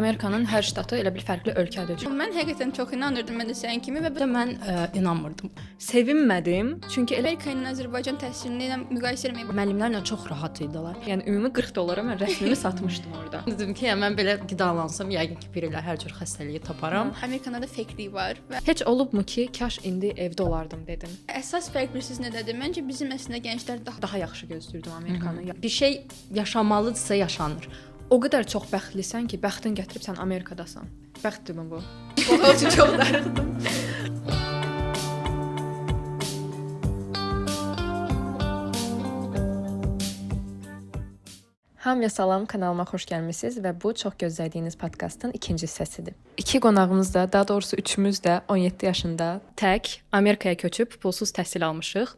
Amerikanın hər ştatı elə bir fərqli ölkədir. Mən həqiqətən çox inanırdım mən də sənin kimi və Mən inanmırdım. Sevinmədim, çünki elə Amerikanın Azərbaycan təhsilini ilə müqayisə etməyə Müəllimlərlə çox rahat idilər. yəni ümumi 40 dollara mən rəsmimi satmışdım orada. Dedim ki, mən belə qidalansam, yəqin ki, bir ilə hər cür xəstəliyi taparam. Amerikada da fəklik var və Heç olubmu ki, kaş indi evdə olardım dedim. əsas fərq bilirsiniz nədədir? Məncə bizim əslində gənclər Daha yaxşı gözləyirdim Amerikanı. Bir şey yaşamalıdırsa yaşanır. O qədər çox bəxtlisən ki, bəxtin gətirib sən Amerikadasan. Bəxtdirmi bu? daha çox darıxdım. Hamıya salam, kanalıma xoş gəlmisiniz və bu çox gözlədiyiniz podkastın ikinci hissəsidir. İki qonağımız da, daha doğrusu üçümüz də 17 yaşında tək Amerikaya köçüb pulsuz təhsil almışıq.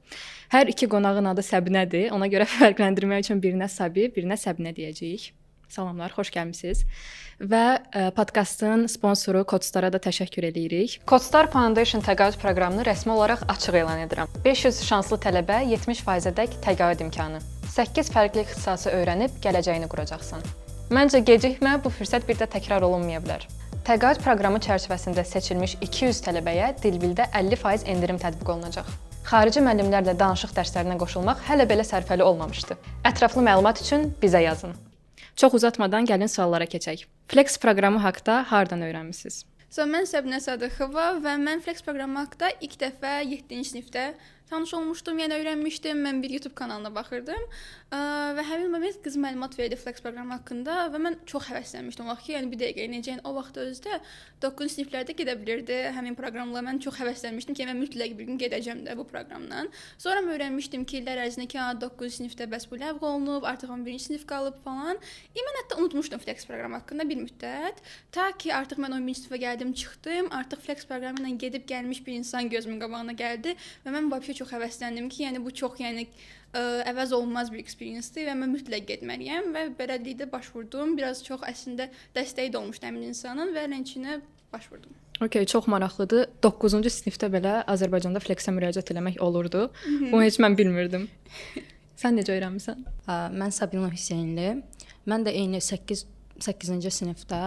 Hər iki qonağın adı Səbinədir. Ona görə fərqləndirmək üçün birinə Sabi, birinə Səbinə deyəcəyik. Salamlar, xoş gəlmisiniz. Və podkastın sponsoru Codstar-a da təşəkkür edirik. Codstar Foundation təqaüd proqramını rəsmi olaraq açıq elan edirəm. 500 şanslı tələbə 70%-ədək təqaüd imkanı. 8 fərqli ixtisası öyrənib gələcəyini quracaqsan. Məncə gecikmə, bu fürsət bir də təkrar olunmaya bilər. Təqaüd proqramı çərçivəsində seçilmiş 200 tələbəyə Dilbildə 50% endirim tətbiq olunacaq. Xarici müəllimlərlə danışıq dərslərinə qoşulmaq hələ belə sərfəli olmamışdı. Ətraflı məlumat üçün bizə yazın. Çox uzatmadan gəlin suallara keçək. Flex proqramı haqqında hardan öyrənmisiniz? Mən Səbinə Sadıxova və mən Flex proqramı haqqında ilk dəfə 7-ci sinifdə tanış olmuşdum, yəni öyrənmişdim. Mən bir YouTube kanalına baxırdım və həmin moment qız məlumat verdi Flex proqramı haqqında və mən çox həvəslənmişdim o vaxt ki, yəni bir dəqiqə necə, yəni o vaxt özdə 9-cu siniflərdə gedə bilirdi həmin proqramla. Mən çox həvəslənmişdim ki, mən mütləq bir gün gedəcəm də bu proqramdan. Sonra mən öyrənmişdim ki, illər ərzində ki, 9-cu sinifdə bəs bu ləğv olunub, artıq 11-ci sinif qalıb falan. Mən hətta unutmuşdum Flex proqramı haqqında bir müddət. Ta ki artıq mən 11-ci sinifə gəldim, çıxdım. Artıq Flex proqramı ilə gedib gəlmiş bir insan gözümün qabağına gəldi və mən vəbşə çox həvəsləndim ki, yəni bu çox əvəz olunmaz bir experience-dir və mən mütləq getməliyəm və beləliklə başvurdum. Biraz çox əslində dəstəyi də olmuşdu həmin insanın və rənçinə başvurdum. Okay, çox maraqlıdır. 9-cu sinifdə belə Azərbaycanda Flex-ə müraciət eləmək olurdu. Bunu heç mən bilmirdim. Sən necə öyrənmisən? Mən Sabina Hüseynli. Mən də eyni 8-ci sinifdə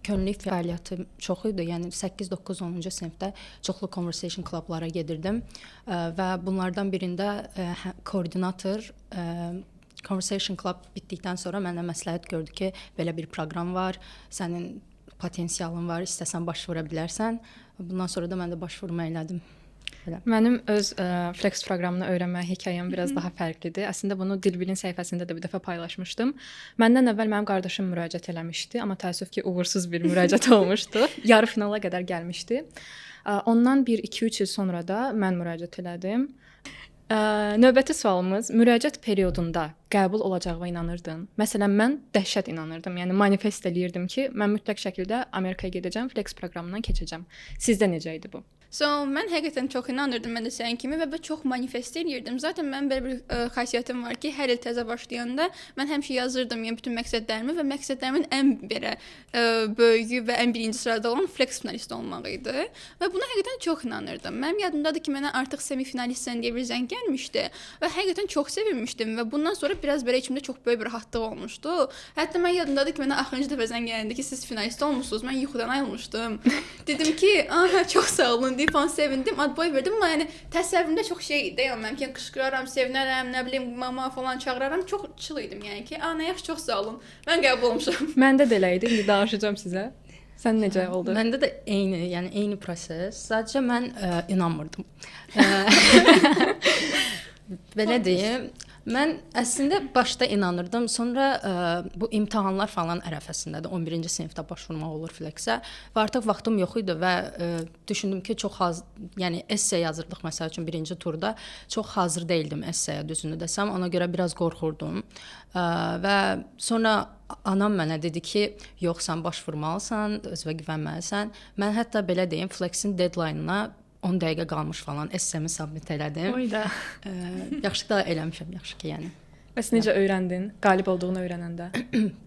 könüllülük fəaliyyəti çox idi. Yəni 8, 9, 10-cu sinifdə çoxlu conversation klublara gedirdim və bunlardan birində koordinator conversation club bitdikdən sonra mənə məsləhət gördü ki, belə bir proqram var, sənin potensialın var, istəsən başvura bilərsən. Bundan sonra da mən də başvurma elədim. Belə. Mənim öz Flex proqramını öyrənmə hekayəm biraz daha fərqlidir. Əslində bunu Dilbilin səhifəsində də bir dəfə paylaşmışdım. Məndən əvvəl mənim qardaşım müraciət eləmişdi, amma təəssüf ki, uğursuz bir müraciət olmuşdu. Yarı finala qədər gəlmişdi. Ondan 1-2-3 il sonra da mən müraciət elədim. Növbəti sualımız, müraciət periodunda qəbul olacağına inanırdın? Məsələn, mən dəhşət inanırdım. Yəni manifest eləyirdim ki, mən mütləq şəkildə Amerikaya gedəcəm, Flex proqramından keçəcəm. Sizdə necə idi bu? Mən həqiqətən çox inanırdım mən də sənin kimi və çox manifest eləyirdim. Zaten mən belə bir xasiyyətim var ki, hər il təzə başlayanda mən həmişə yazırdım, yəni bütün məqsədlərimi və məqsədlərimin ən belə böyüyü və ən birinci sırada olan Flex finalist olmaq idi. Və buna həqiqətən çox inanırdım. Mənim yadımdadır ki, mənə artıq semifinalistsən deyə bir zəng gəlmişdi və həqiqətən çox sevinmişdim və bundan sonra biraz belə içimdə çox böyük bir rahatlıq olmuşdu. Hətta mən yadımdadır ki, mənə axırıncı dəfə zəng gələndə ki, siz finalist olmusunuz. Mən yuxudan ayılmışdım. Dedim ki, çox sağ olun. Falan sevindim, ad boy verdim amma yəni təsəvvürümdə çox şey idi. Yəni mən ki qışqıraram, sevinərəm, nə bilim mama falan çağıraram. Çox çıl idim yəni ki, nə yaxşı, çox sağ olun. Mən qəbul olmuşam. Məndə də elə idi. İndi danışacağam sizə. Sən necə oldu? Məndə də eyni proses. Sadəcə mən inanmırdım. Belə deyim. Mən əslində başda inanırdım. Sonra bu imtahanlar falan ərəfəsində də 11-ci sinifdə başvurmaq olur Flex-ə. Və artıq vaxtım yox idi və düşündüm ki, yəni esse yazırdıq məsəl üçün birinci turda. Çox hazır değildim esseyə, düzünü desəm. Ona görə biraz qorxurdum. Və sonra anam mənə dedi ki, yox, sən başvurmalısan, özünə güvənməlisən. Mən hətta belə deyim, Flex-in deadline-ına 10 dəqiqə qalmış falan essemi submit elədim. Oyda. Yaxşı da eləmişəm, yaxşı ki, yəni. Bəs necə öyrəndin? Qalib olduğunu öyrənəndə?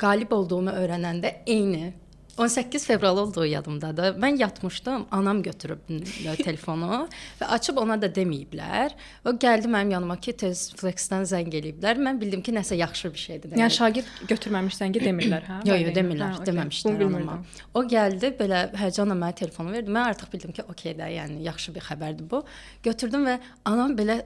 Qalib olduğumu öyrənəndə eyni 18 fevral olduğu yadımdadır. Mən yatmışdım, anam götürüb telefonu və açıb ona da deməyiblər. O gəldi mənim yanıma ki, tez Flexdən zəng eləyiblər. Mən bildim ki, nəsə yaxşı bir şeydir. Yəni şagird götürməmişsən ki, demirlər, hə? Yox, demirlər, deməmişlər Bunu anama. bilmirdim. O gəldi, belə həyəcanla mənə telefonu verdi. Mən artıq bildim ki, okey də, yəni yaxşı bir xəbərdir bu. Götürdüm və anam belə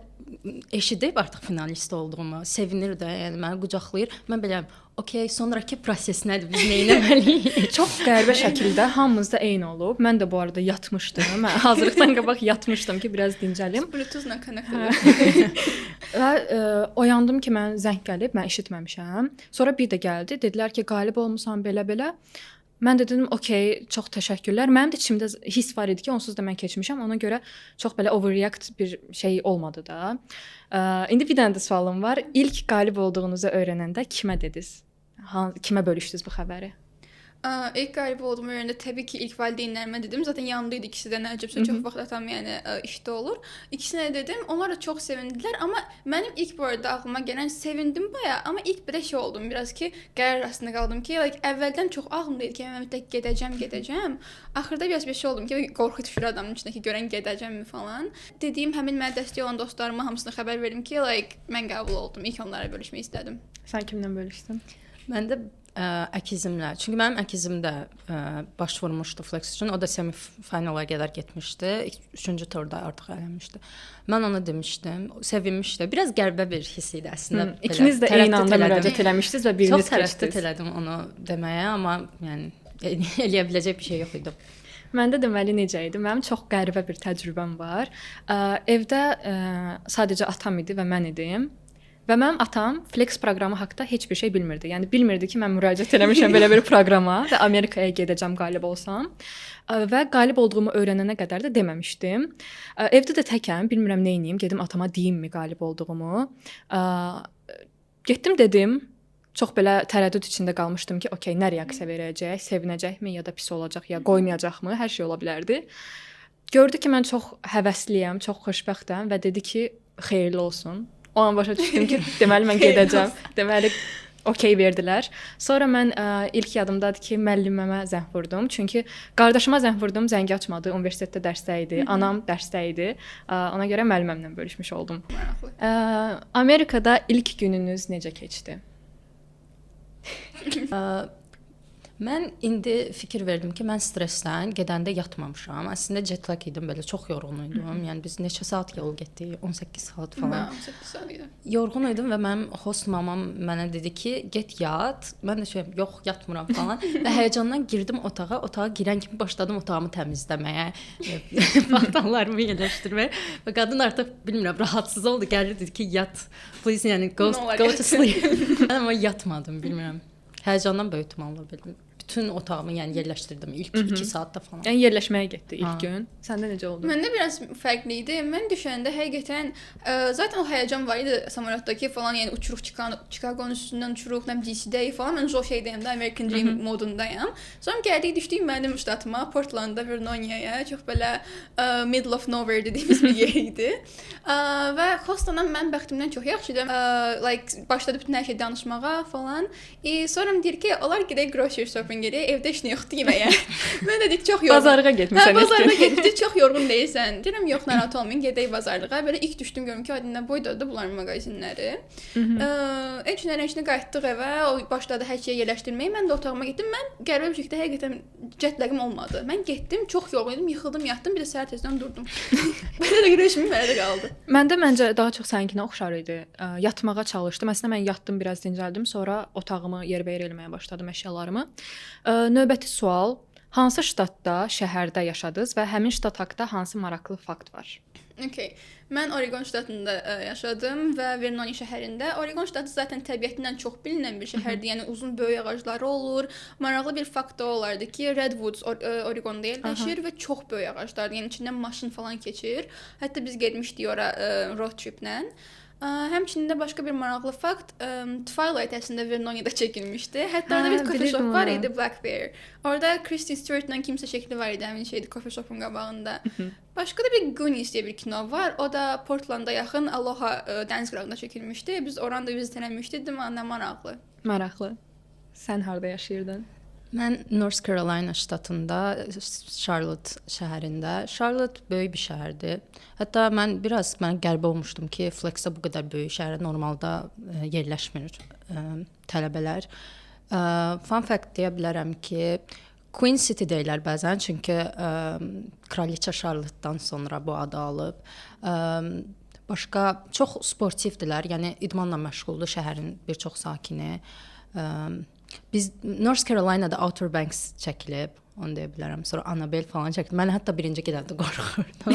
eşidib artıq finalist olduğumu, sevinir də, yəni məni qucaqlayır. Mən belə okey, sonrakı proses nədir? Biz nə etməliyik? Çox qəribə şəkildə hamımızda eyni olub. Mən də bu arada yatmışdım. Mən hazırlıqdan qabaq yatmışdım ki, biraz dincəlim. Bluetooth-la connect edir. Və oyandım ki, mən zəng gəlib, mən eşitməmişəm. Sonra bir də gəldi, dedilər ki, qalib olmusan belə-belə. Mən də dedim, okey, çox təşəkkürlər. Mənim də içimdə hiss var idi ki, onsuz da mən keçmişəm. Ona görə çox belə overreact bir şey olmadı da. İndi bir dənə də sualım var. İlk qalib olduğunuzu öyrənəndə kimə dediniz? Kimə bölüşdünüz bu xəbəri? İlk qalib olduğum öyrəndə təbii ki, ilk valideynlərimə dedim. Zaten yanımda idi ikisi də, nəcəbsə çox vaxt atam yəni işdə olur. İkisinə dedim. Onlar da çox sevindilər, amma mənim ilk bu arada ağlıma gələn sevindim baya, amma ilk bir də şey oldum biraz ki, qərar arasında qaldım ki, əvvəldən çox ağlımda idi ki, mən mütləq gedəcəm. Axırda biraz bir şey oldum ki, qorxu düşür adamın içində ki, görən gedəcəmmi falan. Dediyim həmin mənə dəstək olan dostlarıma hamısına xəbər verdim ki, mən qəbul oldum. İlk onlara bölüşmək istədim. Sən kimlə bölüşdün? Mən də əkizimlə. Çünki mənim əkizim də başvurmuşdu Flex üçün. O da semifinala qədər getmişdi. 3-cü turda artıq eləmişdi. Mən ona demişdim, sevinmişdi. Biraz qəribə bir hiss idi əslində. İkiniz də eyni anda müraciət eləmişdiniz və biriniz çox tərəddüd elədim onu deməyə, amma yəni eləyə biləcək bir şey yox idi. Məndə deməli necə idi? Mənim çox qəribə bir təcrübəm var. Evdə sadəcə atam idi və mən idim. Və mənim atam Flex proqramı haqqında heç bir şey bilmirdi. Yəni bilmirdi ki, mən müraciət eləmişəm belə bir proqrama və Amerikaya gedəcəm qalib olsam. Və qalib olduğumu öyrənənə qədər də deməmişdim. Evdə də təkəm, bilmirəm nə edeyim, gedim atama deyimmi qalib olduğumu. Getdim dedim. Çox belə tərəddüd içində qalmışdım ki, okey, nə reaksiya verəcək, sevinəcəkmi ya da pis olacaq ya qoymayacaqmı, hər şey ola bilərdi. Gördü ki, mən çox həvəsliyəm, çox xoşbəxtəm və dedi ki, xeyirli olsun. O an başa düşdüm ki, deməli mən gedəcəm. Deməli okey verdilər. Sonra mən ilk yadımdadır ki, müəlliməmə zəng vurdum. Çünki qardaşıma zəng vurdum, zəngi açmadı. Universitetdə dərsdə idi. Anam dərsdə idi. Ona görə müəllimimlə bölüşmüş oldum. Amerikada ilk gününüz necə keçdi? Mən indi fikir verdim ki, mən stressdən gedəndə yatmamışam. Əslində jet lag idim, belə çox yorğun idim. Yəni biz neçə saat yol getdik? 18 saat falan. 18 saat idi. Yorğun idim və mənim host mamam mənə dedi ki, get yat. Mən də yox, yatmıram falan. Və həyəcandan girdim otağa. Otağa girən kimi başladım otağımı təmizləməyə, paltarlarımı yerləşdirməyə. Və qadın artıq bilmirəm, rahatsız oldu. Gəldi dedi ki, yat. Please, yəni go to sleep. Mən amma yatmadım, bilmirəm. Həyəcandan böyük ihtimal bildim. Bütün otağımı yəni yerləşdirdim ilk 2 saatda falan. Yəni yerləşməyə getdi ilk gün. Səndə necə oldu? Məndə biraz fərqli idi. Mən düşəndə həqiqətən zaten o həyəcan var idi samolyotdakı falan, yəni uçuruq Chicago'nun üstündən uçuruq, nə DC-dəyik falan. Mən o şeydəyəm də, American Dream modundayam. Sonra gəldik, düşdük mənim ştatıma, Portlandda, Virginia'ya. Çox belə middle of nowhere dediyimiz bir yer idi. Və hostla mən bəxtimdən çox yaxşıydım. Başladı bütün hər şey danışmağa falan. Sonra deyir ki, onlar gedək grocery shopping gedək, evdə heç nə yoxdur yeməyə. Mən dedik çox yorğun. Bazarlığa getmisən. Bazarlığa getdik, çox yorğun deyilsən. Deyirəm yox, narahat olmayın, gedək bazarlığa. Belə ilk düşdüm görüm ki, adından boydadır bunların mağazinləri. İlk günlərin qayıtdıq evə, o başladı hər şeyi yerləşdirməyə. Mən də otağıma getdim. Mən qəribə bir şəkildə həqiqətən jet lagım olmadı. Mən getdim, çox yorğun idim, yıxıldım, yatdım, bir də səhər tezdən durdum. Belə də güləşmim, belə də qaldı. Məncə daha çox səninkinə oxşar idi. Yatmağa çalışdım. Əslində mən yatdım, biraz dincəldim, sonra otağımı yerbəyer eləməyə başladım, əşyalarımı. Növbəti sual, hansı ştatda, şəhərdə yaşadınız və həmin ştat haqqında hansı maraqlı fakt var? Okay. Mən Oregon ştatında yaşadım və Vernonia şəhərində. Oregon ştatı zaten təbiətindən çox bilinən bir şəhərdir. Yəni uzun böyük ağacları olur. Maraqlı bir fakt da olardı ki, Redwoods Oregonda yerləşir və çox böyük ağaclardır. Yəni içindən maşın falan keçir. Hətta biz getmişdik ora road triplə. Həmçinin də başqa bir maraqlı fakt, Twilight əslində Vernonia'da çəkilmişdi. Hətta orada bir coffee shop var idi, Black Bear. Orada Kristen Stewart'la kimsə şəkli var idi, həmin şeydi coffee shop'un qabağında. Başqa da bir Goonies deyə bir kino var. O da Portland'a yaxın Aloha dəniz qırağında çəkilmişdi. Biz oranda vizit eləmişdik, nə maraqlı. Maraqlı. Sən harda yaşayırdın? Mən North Carolina ştatında, Charlotte şəhərində. Charlotte böyük bir şəhərdir. Hətta mən qəribə olmuşdum ki, Flex-də bu qədər böyük şəhərdə normalda yerləşmir tələbələr. Fun fact deyə bilərəm ki, Queen City deyirlər bəzən, çünki Kraliçə Charlotte-dan sonra bu adı alıb. Başqa çox sportivdilər, yəni idmanla məşğuldur şəhərin bir çox sakini. Biz North Carolina-da Outer Banks çəkilib, onu deyə bilərəm. Sonra Annabelle falan çəkilib. Mən hətta birinci gedəndə qorxurdum.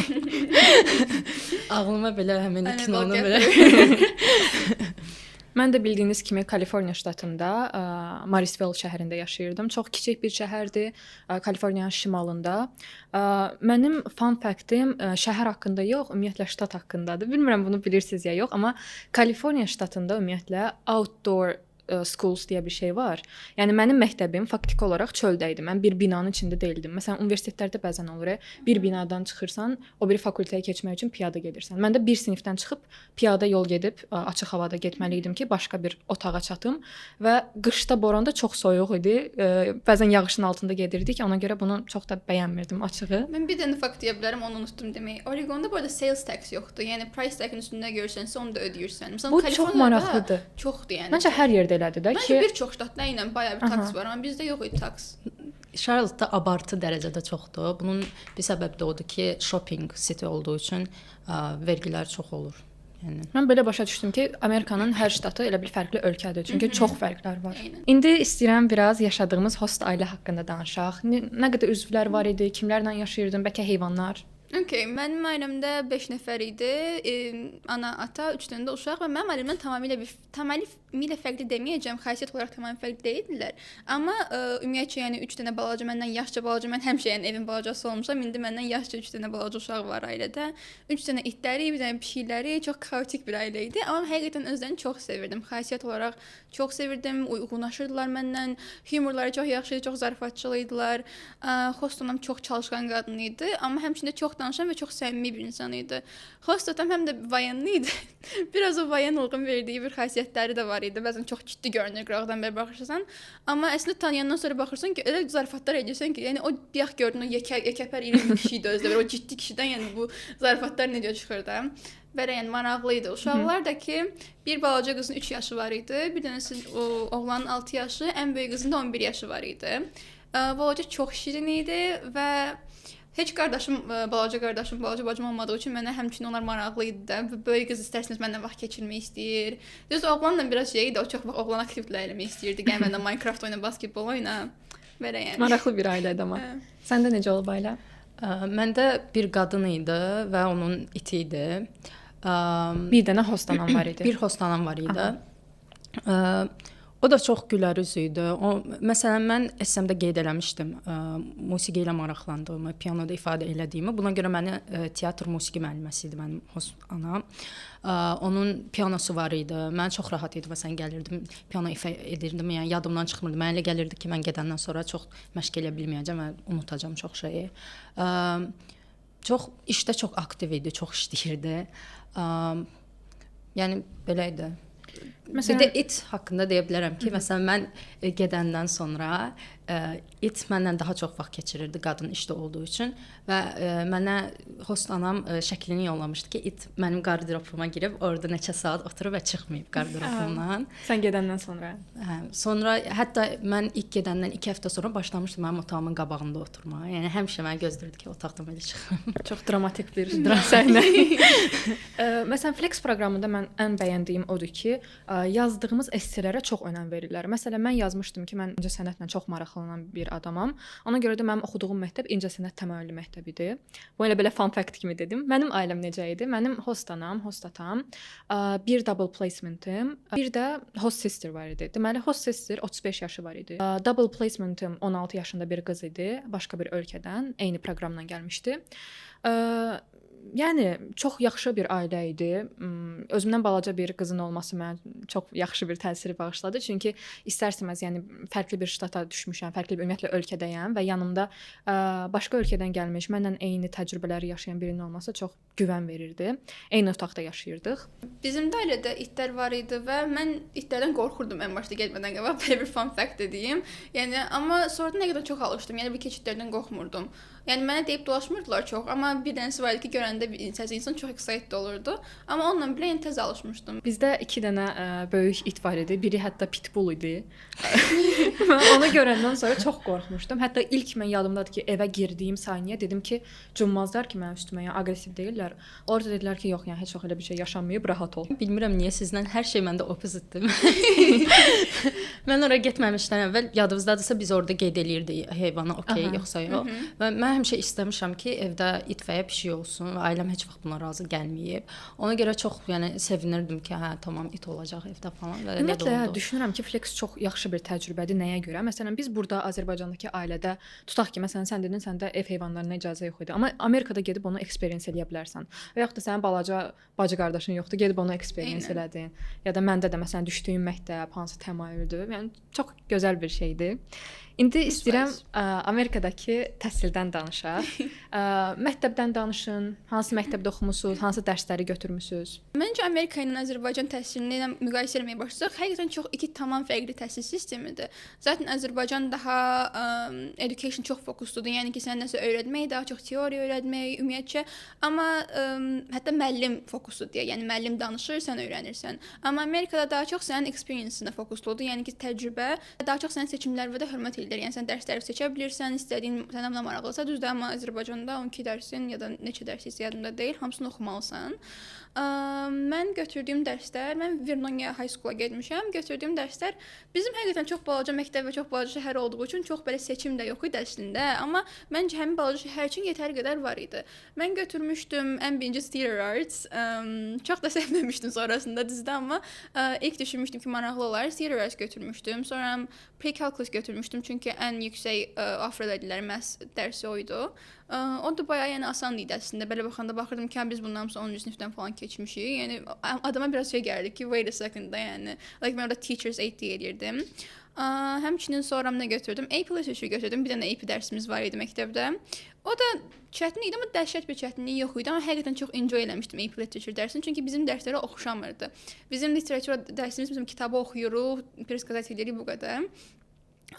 Ağlıma belə həmin kinonu belə. Mən də bildiyiniz kimi Kaliforniya ştatında Morrisville şəhərində yaşayırdım. Çox kiçik bir şəhərdir, Kaliforniyanın şimalında. Mənim fun fact-im şəhər haqqında yox, ümumiyyətlə ştat haqqındadır. Bilmirəm bunu bilirsiniz ya yox, amma Kaliforniya ştatında ümumiyyətlə outdoor schools deyə bir şey var. Yəni mənim məktəbim faktiki olaraq çöldə idi. Mən bir binanın içində deyildim. Məsələn, universitetlərdə bəzən olur, bir binadan çıxırsan, o biri fakültəyə keçmək üçün piyada gedirsən. Mən də bir sinifdən çıxıb piyada yol gedib açıq havada getməli idim ki, başqa bir otağa çatım və qışda boranda çox soyuq idi. Bəzən yağışın altında gedirdik. Ona görə bunu çox da bəyənmirdim açığı. Mən bir dənə fakt deyə bilərəm, onu unutdum deməyi. Oregonda bu arada sales tax yoxdur. Yəni price tag-in üstündə görsənsə onu da ödəyirsən. Məsələn, bu çox maraqlıdır. Çoxdur yəni. Məncə hər yerdə elədir də ki, Məncə bir çox ştatda ilə bayağı bir tax var, amma bizdə yox idi tax. Charlotte-da abartı dərəcədə çoxdur. Bunun bir səbəbi də odur ki, shopping city olduğu üçün vergilər çox olur. Yəni mən belə başa düşdüm ki, Amerikanın hər ştatı elə bir fərqli ölkədir. Çünki çox fərqlər var. İndi istəyirəm biraz yaşadığımız host ailə haqqında danışaq. Nə qədər üzvlər var idi, kimlərlə yaşayırdın, bəlkə heyvanlar? Okay, mənim ailəmdə 5 nəfər idi. Ana, ata, 3 dənə də uşaq və mənim ailəmdən tamamilə fərqli deməyəcəm. Xasiyyət olaraq tamamilə fərqli deyildilər. Amma ümumiyyətcə yəni 3 dənə balaca, məndən yaşca balaca, mən həmişə yəni evin balacası olmuşam. İndi məndən yaşca 3 dənə balaca uşaq var ailədə. 3 dənə itləri, bir dənə pişikləri, çox kaotik bir ailə idi. Amma həqiqətən özlərini çox sevirdim. Xasiyyət olaraq çox sevirdim. Uyğunlaşırdılar məndən. Humorları çox yaxşı idi, çox zarafatçıl idilər. Host anam çox çalışqan qadın idi, amma həmçinin çox danışan və çox səmimi bir insan idi. Host atam həm də vayanlı idi. Biraz o vayan olğun verdiyi bir xasiyyətləri də var idi. Bəzən çox ciddi görünür qıraqdan belə baxırsan. Amma əslində tanıyandan sonra baxırsan ki, elə zarafatlar edirsən ki, yəni o bayaq gördün o yekəpər iri bir kişi idi özdə. O ciddi kişidən yəni bu zarafatlar necə çıxır da. Belə yəni maraqlı idi. Uşaqlar da ki, bir balaca qızın 3 yaşı var idi. Bir dənəsi oğlanın 6 yaşı, ən böyük qızın da 11 yaşı var idi. Balaca çox şirin idi və heç balaca bacım olmadığı üçün mənə həmçinin onlar maraqlı idi də. Böyük qız istərsiniz mənlə vaxt keçirmək istəyir. Düz oğlanla biraz şey idi, o çox vaxt oğlan aktivliklər eləmək istəyirdi. Gəl mənlə Minecraft oyna, basketbol oyna. Belə yəni. Maraqlı bir ailədir amma. Səndə necə olub ailə? Məndə bir qadın idi və onun iti idi. Bir dənə host anam var idi. Bir host anam var idi. O da çox gülər üz idi. Məsələn, mən SMdə qeyd eləmişdim musiqi ilə maraqlandığımı, pianoda ifadə elədiyimi. Buna görə məni teatr musiqi müəlliməsi idi mənim host anam. Onun pianosu var idi. Mən çox rahat idim. Məsələn, gəlirdim, piano ifa edirdim. Yəni yadımdan çıxmırdı. Mənə elə gəlirdi ki, mən gedəndən sonra çox məşq eləyə bilməyəcəm və unutacağam çox şeyi. İşdə çox aktiv idi, çox işləyirdi. Yəni belə idi. Məsələn, bir də it haqqında deyə bilərəm ki, məsələn mən gedəndən sonra it mənlə daha çox vaxt keçirirdi qadın işdə olduğu üçün və mənə host anam şəklini yollamışdı ki, it mənim qardırobuma girib orada neçə saat oturub və çıxmayıb qardırobumdan. Sən gedəndən sonra? Hə, sonra hətta mən ilk gedəndən 2 həftə sonra başlamışdım mənim otağımın qabağında oturmağa. Yəni həmişə məni gözləyirdi ki, otaqdan belə çıxım. Çox dramatik bir səhnə. Məsələn, Flex proqramında mən ən bəyəndiyim odur ki, yazdığımız esselərə çox önəm verirlər. Məsələn, mən yazmışdım ki, mən incəsənətlə çox maraqlanan bir adamam. Ona görə də mənim oxuduğum məktəb incəsənət təmayüllü məktəb idi. Bu elə belə fun fact kimi dedim. Mənim ailəm necə idi? Mənim host anam, host atam, bir double placement'im, bir də host sister var idi. Deməli, host sister 35 yaşı var idi. Double placement'im 16 yaşında bir qız idi, başqa bir ölkədən, eyni proqramla gəlmişdi. yəni çox yaxşı bir ailə idi. Özümdən balaca bir qızın olması mənə çox yaxşı bir təsir bağışladı. Çünki istər-istəməz, yəni fərqli bir ştata düşmüşəm, fərqli bir ümumiyyətlə ölkədəyəm və yanımda başqa ölkədən gəlmiş, mənlə eyni təcrübələri yaşayan birinin olması çox güvən verirdi. Eyni otaqda yaşayırdıq. Bizim də ailədə itlər var idi və mən itlərdən qorxurdum ən başda getmədən qabaq. Belə bir fun fact deyim. Yəni amma sonradan nə qədər çox alışdım. Yəni bir keçidlərdən qorxmurdum. Yəni mənə deyib dolaşmırdılar çox, amma bir dənəsi var idi ki, görəndə insan çox excited olurdu. Amma onunla belə yəni tez alışmışdım. Bizdə 2 dənə böyük it var idi. Biri hətta pitbull idi. Mən onu görəndən sonra çox qorxmuşdum. Hətta ilk mən yadımdadır ki, evə girdiyim saniyə dedim ki, cümmazlar ki, mənim üstümə, yəni aqressiv deyirlər. Orada dedilər ki, yox, yəni heç vaxt elə bir şey yaşanmayıb, rahat ol. Bilmirəm niyə sizdən hər şey məndə opposite-dir. Mən ora getməmişdən əvvəl yadınızdadırsa biz orada qeyd eləyirdik heyvanı okey yoxsa yox. Və mən həmişə istəmişəm ki, evdə it və ya pişik olsun və ailəm heç vaxt buna razı gəlməyib. Ona görə çox yəni sevinirdim ki, hə tamam it olacaq evdə falan və elə də oldu. Ümumiyyətlə düşünürəm ki, Flex çox yaxşı bir təcrübədir. Nəyə görə? Məsələn, biz burada Azərbaycandakı ailədə tutaq ki, məsələn sən dedin səndə ev heyvanlarına icazə yox idi, amma Amerikada gedib onu experience eləyə bilərsən. Və yaxud da sənin balaca bacı qardaşın yoxdur, gedib onu experience elədin. Ya da məndə də məsələn düşdüyüm məktəb hansı təmayüldür. Yəni çox gözəl bir şeydir. İndi istəyirəm Amerikadakı təhsildən danışaq. Məktəbdən danışın. Hansı məktəbdə oxumusunuz? Hansı dərsləri götürmüsünüz? Məncə Amerika ilə Azərbaycan təhsilini ilə müqayisə etməyə başlasaq, həqiqətən çox iki tamam fərqli təhsil sistemidir. Zaten Azərbaycan daha education çox fokusludur. Yəni ki, sən nəsə öyrətmək, daha çox teoriya öyrətmək, ümumiyyətcə, amma hətta müəllim fokusludur. Yəni müəllim danışır, sən öyrənirsən. Amma Amerikada daha çox sənin experience-inə fokusludur. Yəni ki, təcrübə, daha çox sənin seçimlərinə də hörmət edir. Yəni sən dərsləri seçə bilirsən, istədiyin sənə nə maraqlısa, düzdür, amma Azərbaycanda 12 dərsin ya da neçə dərs isə yadımda deyil, hamısını oxumalısan. Mən götürdüyüm dərslər, mən Vernonia High School-a getmişəm. Götürdüyüm dərslər bizim həqiqətən çox balaca məktəb və çox balaca şəhər olduğu üçün çox belə seçim də yox idi əslində, amma məncə həmin balaca şəhər üçün yetəri qədər var idi. Mən götürmüşdüm ən birinci Theater Arts. Çox da sevməmişdim sonrasında düzdür, amma ilk düşünmüşdüm ki, maraqlı olar. Theater Arts götürmüşdüm. Sonra Pre-Calculus götürmüşdüm çünki ən yüksək offer edilən məhz dərsi o idi. O da bayağı yəni asan idi əslində. Belə baxanda baxırdım ki, biz bundan sonra 10-cu sinifdən falan keçmişik. Yəni adama biraz şey gəldi ki, wait a second da yəni. Like mən orada teachers aid deyirdim. Həmçinin sonra nə götürdüm? AP Literature götürdüm. Bir dənə AP dərsimiz var idi məktəbdə. O da çətin idi, amma dəhşət bir çətinliyi yox idi. Amma həqiqətən çox enjoy eləmişdim AP Literature dərsini. Çünki bizim dərslərə oxşamırdı. Bizim literatura dərsimiz bizim kitabı oxuyuruq, пересказать edirik bu qədər.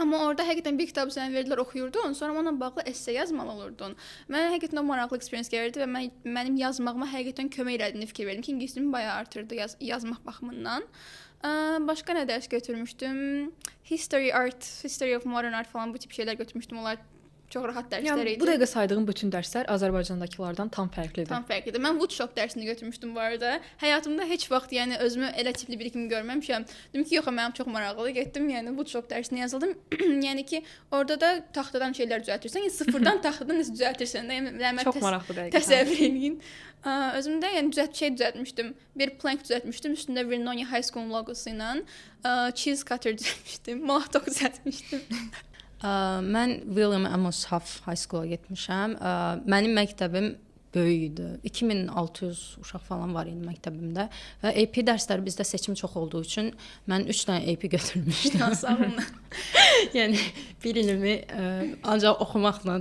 Amma orada həqiqətən bir kitabı sənə verdilər, oxuyurdun, sonra onunla bağlı esse yazmalı olurdun. Mənə həqiqətən o maraqlı experience gəlirdi və mənim yazmağıma həqiqətən kömək elədiyini fikir verdim ki, ingiliscimi bayağı artırdı yazmaq baxımından. Başqa nə dərs götürmüşdüm? History of Modern Art falan bu tip şeylər götürmüşdüm. Onlar çox rahat dərslər idi. Bu dəqiqə saydığım bütün dərslər Azərbaycandakılardan tam fərqlidir. Tam fərqlidir. Mən woodshop dərsini götürmüşdüm bu arada. Həyatımda heç vaxt yəni özümü elə tipli biri kimi görməmişəm. Dedim ki, yox, mənim çox maraqlıdır. Getdim, yəni woodshop dərsinə yazıldım. Yəni ki, orada da taxtadan şeylər düzəltirsən, yəni sıfırdan taxtadan nəsə düzəltirsən də. Yəni çox maraqlı dəqiqə. Təsəvvür edin. Özümdə yəni düzəltmişdim. Bir plank düzəltmişdim, üstündə Vernonia High School logosu ilə cheese cutter düzəltmişdim. Molotov düzəltmişdim. Mən William Amos Huff High School-a getmişəm. Mənim məktəbim böyük idi. 2600 uşaq falan var idi məktəbimdə və AP dərsləri bizdə seçim çox olduğu üçün mən 3 dənə AP götürmüşdüm. Sağ olun. Yəni bir ilimi ancaq oxumaqla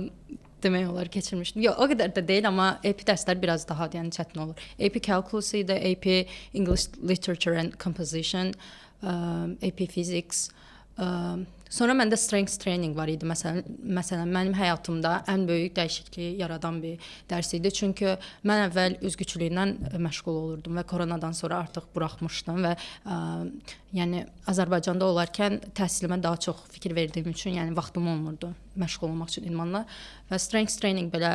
demək olar keçirmişdim. Yox, o qədər də deyil, amma AP dərslər biraz daha yəni çətin olur. AP Calculus idi, AP English Literature and Composition, AP Physics. Sonra məndə strength training var idi. Məsələn, mənim həyatımda ən böyük dəyişikliyi yaradan bir dərs idi. Çünki mən əvvəl üzgüçülüklə məşğul olurdum və koronadan sonra artıq buraxmışdım və yəni Azərbaycanda olarkən təhsilimə daha çox fikir verdiyim üçün, yəni vaxtım olmurdu məşğul olmaq üçün idmanla. Və strength training belə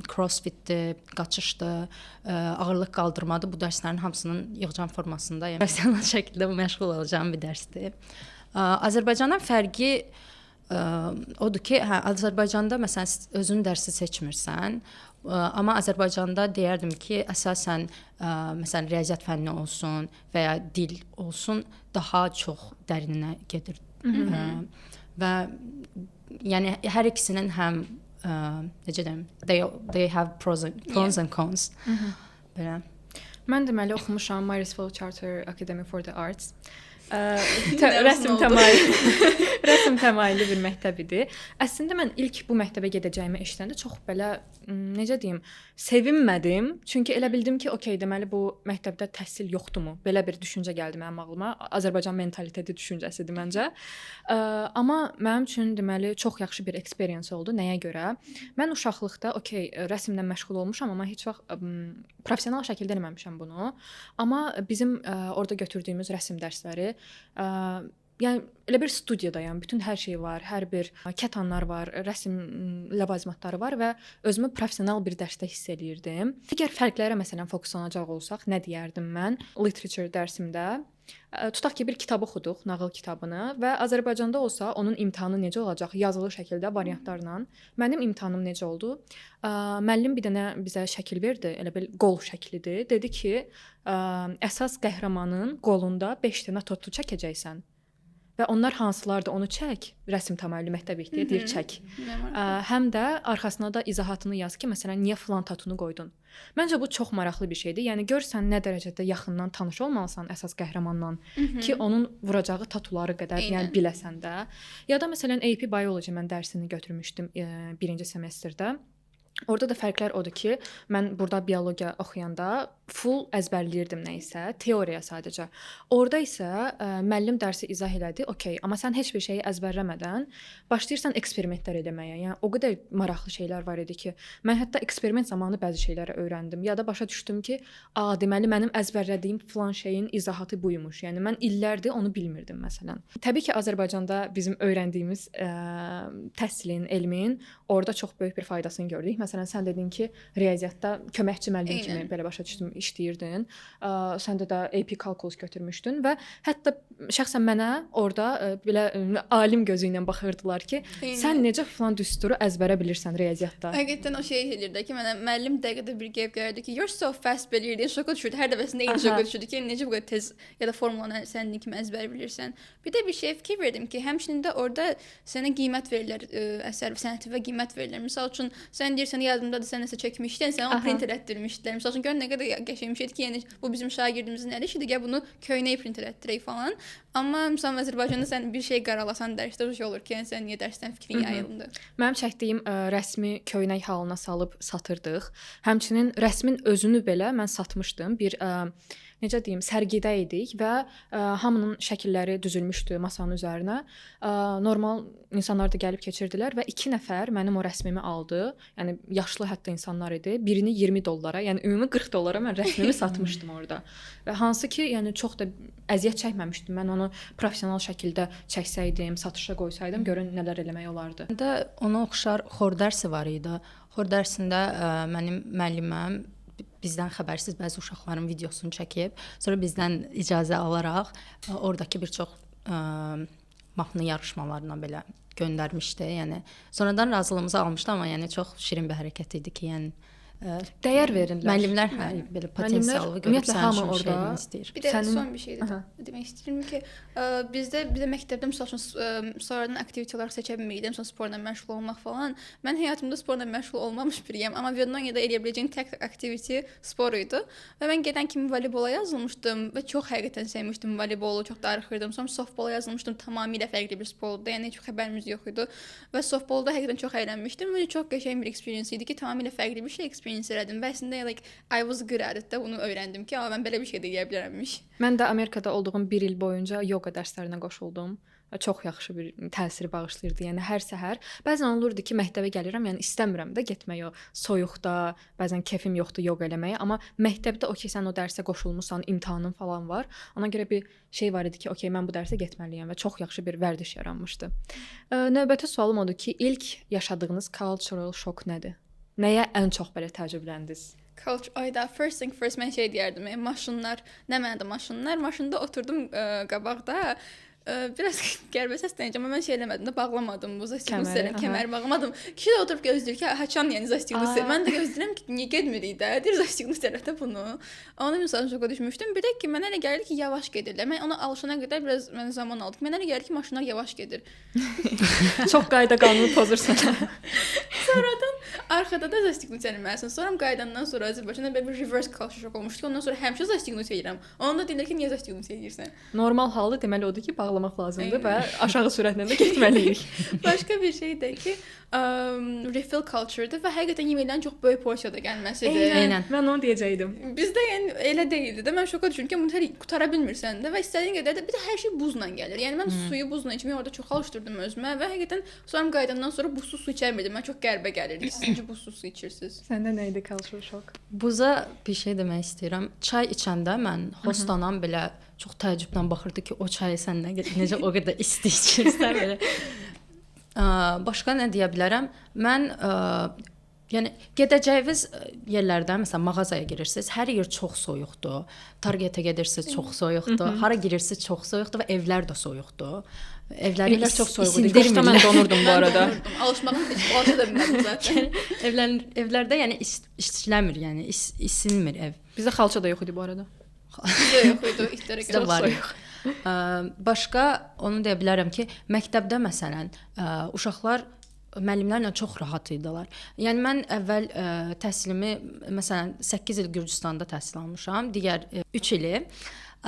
crossfitdir, qaçışdır, ağırlıq qaldırmadır. Bu dərslərin hamısının yığcam formasında, yəni professional şəkildə məşğul olacağım bir dərsdir. Azərbaycandan fərqi odur ki, Azərbaycanda məsələn özün dərsi seçmirsən, amma Azərbaycanda deyərdim ki, əsasən məsələn riyaziyyat fənni olsun və ya dil olsun, daha çox dərinə gedir. Və yəni hər ikisinin həm necə deyim, they have pros and cons. Belə. Mən deməli oxumuşam Marysville Charter Academy for the Arts. Rəsm təmayüllü bir məktəb idi. Əslində mən ilk bu məktəbə gedəcəyimi eşidəndə çox belə necə deyim, sevinmədim. Çünki elə bildim ki, okey, deməli bu məktəbdə təhsil yoxdurmu? Belə bir düşüncə gəldi mənim ağlıma. Azərbaycan mentaliteti düşüncəsidir məncə. Amma mənim üçün deməli çox yaxşı bir experience oldu. Nəyə görə? Mən uşaqlıqda okey, rəsmlə məşğul olmuşam, amma heç vaxt professional şəkildə eləməmişəm bunu. Amma bizim orada götürdüyümüz rəsm dərsləri yəni elə bir studiyadayam. Bütün hər şey var, hər bir kətanlar var, rəsm ləvazimatları var və özümü professional bir dərsdə hiss eləyirdim. Digər fərqlərə məsələn fokuslanacaq olsaq, nə deyərdim mən? Literature dərsimdə tutaq ki, bir kitab oxuduq, nağıl kitabını və Azərbaycanda olsa onun imtahanı necə olacaq? Yazılı şəkildə, variantlarla. Mənim imtahanım necə oldu? Müəllim bir dənə bizə şəkil verdi, elə bil qol şəklidir. Dedi ki, əsas qəhrəmanın qolunda 5 dənə tortu çəkəcəksən. Və onlar hansılardır onu çək. Rəsm təmayüllü məktəb deyir, çək. Həm də arxasına da izahatını yaz ki, məsələn, niyə filan tatunu qoydun? Məncə bu çox maraqlı bir şeydir. Yəni görsən nə dərəcədə yaxından tanış olmalısan əsas qəhrəmanla ki, onun vuracağı tatuları qədər yəni biləsən də. Ya da məsələn AP biology mən dərsini götürmüşdüm 1-ci semestrdə. Orada da fərqlər odur ki, mən burada biologiya oxuyanda full əzbərləyirdim nə isə, teoriya sadəcə. Orada isə müəllim dərsi izah elədi, okey, amma sən heç bir şeyi əzbərləmədən başlayırsan eksperimentlər eləməyə. Yəni o qədər maraqlı şeylər var idi ki, mən hətta eksperiment zamanı bəzi şeyləri öyrəndim. Ya da başa düşdüm ki, deməli mənim əzbərlədiyim filan şeyin izahatı buymuş. Yəni mən illərdir onu bilmirdim məsələn. Təbii ki, Azərbaycanda bizim öyrəndiyimiz təhsilin, elmin orada çox böyük bir faydasını gördük. Məsələn, sən dedin ki, riyaziyyatda köməkçi müəllim kimi belə başa düşdüm, işləyirdin. Sən də AP kalkulus götürmüşdün və hətta şəxsən mənə orada belə alim gözü ilə baxırdılar ki, sən necə filan düsturu əzbərə bilirsən riyaziyyatda. Həqiqətən o şey edirdi ki, mənə müəllim dəqiqədə bir qeyb gəlirdi ki, you're so fast bilirdin, şoka düşürdü. Hər dəfəsində eyni şoka düşürdü ki, necə bu qədər tez ya da formulanı sən kimi əzbər bilirsən. Bir də bir şey fikir verdim ki, həmçinin də orada sənə qiymət verirlər, əsər sənətinə qiymət verirlər. Məsəl üçün sən deyirsən yadımdadır sən nəsə çəkmişdin, sən onu printer etdirmişdilər. Məsəl üçün gör nə qədər qəşəng bir şeydir ki, yəni bu bizim şagirdimizin əli işidir, gəl bunu köynəyə printer etdirək falan. Amma məsələn Azərbaycanda sən bir şey qaralasan dərsdə o şey olur ki, yəni sən niyə dərsdən fikrin yayıldı. Mənim çəkdiyim rəsmi köynək halına salıb satırdıq. Həmçinin rəsmin özünü belə mən satmışdım. Bir necə deyim, sərgidə idik və hamının şəkilləri düzülmüşdü masanın üzərinə. Normal insanlar da gəlib keçirdilər və 2 nəfər mənim o rəsmimi aldı. Yəni yaşlı hətta insanlar idi. Birini $20, yəni ümumi $40 mən rəsmimi satmışdım orada. Və hansı ki, yəni çox da əziyyət çəkməmişdim. Mən onu professional şəkildə çəksəydim, satışa qoysaydım, görün nələr eləmək olardı. Də ona oxşar xor dərsi var idi. Xor dərsində mənim müəlliməm bizdən xəbərsiz bəzi uşaqların videosunu çəkib, sonra bizdən icazə alaraq oradakı bir çox mahnı yarışmalarına belə göndərmişdi. Yəni sonradan razılığımızı almışdı, amma yəni çox şirin bir hərəkət idi ki, yəni dəyər verirlər. Müəllimlər belə potensialı görüb sənin orada istəyir. Bir də son bir şey demək istəyirəm ki, bizdə məktəbdə məsəl üçün sonradan aktivitelər seçə bilmirdim, sonra sporla məşğul olmaq falan. Mən həyatımda sporla məşğul olmamış biriyəm, amma Vyetnamda eləyə biləcəyim tək aktivite spor idi. Və mən gedən kimi voleybola yazılmışdım və çox həqiqətən sevmişdim voleybolu, çox darıxırdım. Sonra softbola yazılmışdım, tamamilə fərqli bir spordur. Yəni heç xəbərimiz yox idi və softbolda həqiqətən çox əylənmişdim və çox qəşəng bir experience idi ki, tamamilə fərqli bir şey elədim və əslində like I was good at it də bunu öyrəndim ki, mən belə bir şey də edə bilərəmmiş. Mən də Amerikada olduğum 1 il boyunca yoga dərslərinə qoşuldum. Çox yaxşı bir təsir bağışlayırdı. Yəni hər səhər bəzən olurdu ki, məktəbə gəlirəm, yəni istəmirəm də getmək o soyuqda, bəzən kefim yoxdur yoga eləməyə, amma məktəbdə okey sən o dərsə qoşulmusan, imtahanın falan var. Ona görə bir şey var idi ki, okey mən bu dərsə getməliyəm və çox yaxşı bir vərdiş yaranmışdı. Növbəti sualım odur ki, ilk yaşadığınız cultural shock nədir? Nəyə ən çox belə təəccübləndiniz? First thing first mən şey deyərdim, maşınlar, nə mənada maşınlar, maşında oturdum qabaqda, biraz qəribə səslənəcəm, amma mən şey eləmədim də, bağlamadım bu zastiqnus Kəməri, serim, kəməri bağlamadım. Kişi də oturub gözləyir ki, haçan yəni zastiqnus serim. Mən də gözləyirəm ki, niyə getmirik də, deyir zastiqnus serətə bunu. Ona misal şoka düşmüşdüm. Bir də ki, mənə elə gəldi ki, yavaş gedirlər. Mən ona alışana qədər biraz mənə zaman aldı. Mənə elə gəldi ki, maşınlar yavaş gedir. Çox qayda qanunu pozursan. Sonradan arxada da zastiqnus eləməlisən. Sonra qaydandan sonra Azərbaycanda belə bir reverse culture shock olmuşdu. Ondan sonra həmişə zastiqnus edirəm. Onda deyirlər ki, niyə zastiqnus edirsən? Normal halı deməli odur ki, bağlamaq lazımdır və aşağı sürətlə də getməliyik. Başqa bir şey də ki, refill culture-dır və həqiqətən yeməklərin çox böyük porsiyada gəlməsidir. Eynən. Mən onu deyəcəydim. Bizdə yəni elə deyildi də. Mən şoka düşdüm ki, bunu hər qutara bilmirsən də və istədiyin qədər də bir də hər şey buzla gəlir. Yəni mən suyu buzla içməyi orada çox alışdırdım özümə və həqiqətən sonra qaydandan sonra buzsuz su içərmirdim. Mən çox qəribə gəlirdi. Siz necə buzsuz su içirsiniz? Səndə nə idi culture shock? Buza bir şey demək istəyirəm. Çay içəndə mən hostanam belə çox təəccüblə baxırdı ki, o çayı sən necə o qədər isti içirsən belə. Başqa nə deyə bilərəm? Mən yəni gedəcəyiniz yerlərdə məsələn mağazaya girirsiniz, hər yer çox soyuqdur. Targetə gedirsiniz, çox soyuqdur. Hara girirsiniz, çox soyuqdur və evlər də soyuqdur. Evlər çox soyuq idi. Qoşda mən donurdum bu arada. Alışmağım heç alışa da bilmədim zaten. Evlərdə yəni işləmir, yəni isinmir ev. Bizdə xalça da yox idi bu arada. Bizdə yox idi, itlərə Bizdə görə var. soyuq. Başqa onu deyə bilərəm ki, məktəbdə məsələn uşaqlar müəllimlərlə çox rahat idilər. Yəni mən əvvəl təhsilimi məsələn 8 il Gürcüstanda təhsil almışam, digər 3 ili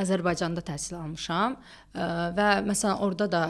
Azərbaycanda təhsil almışam və məsələn orada da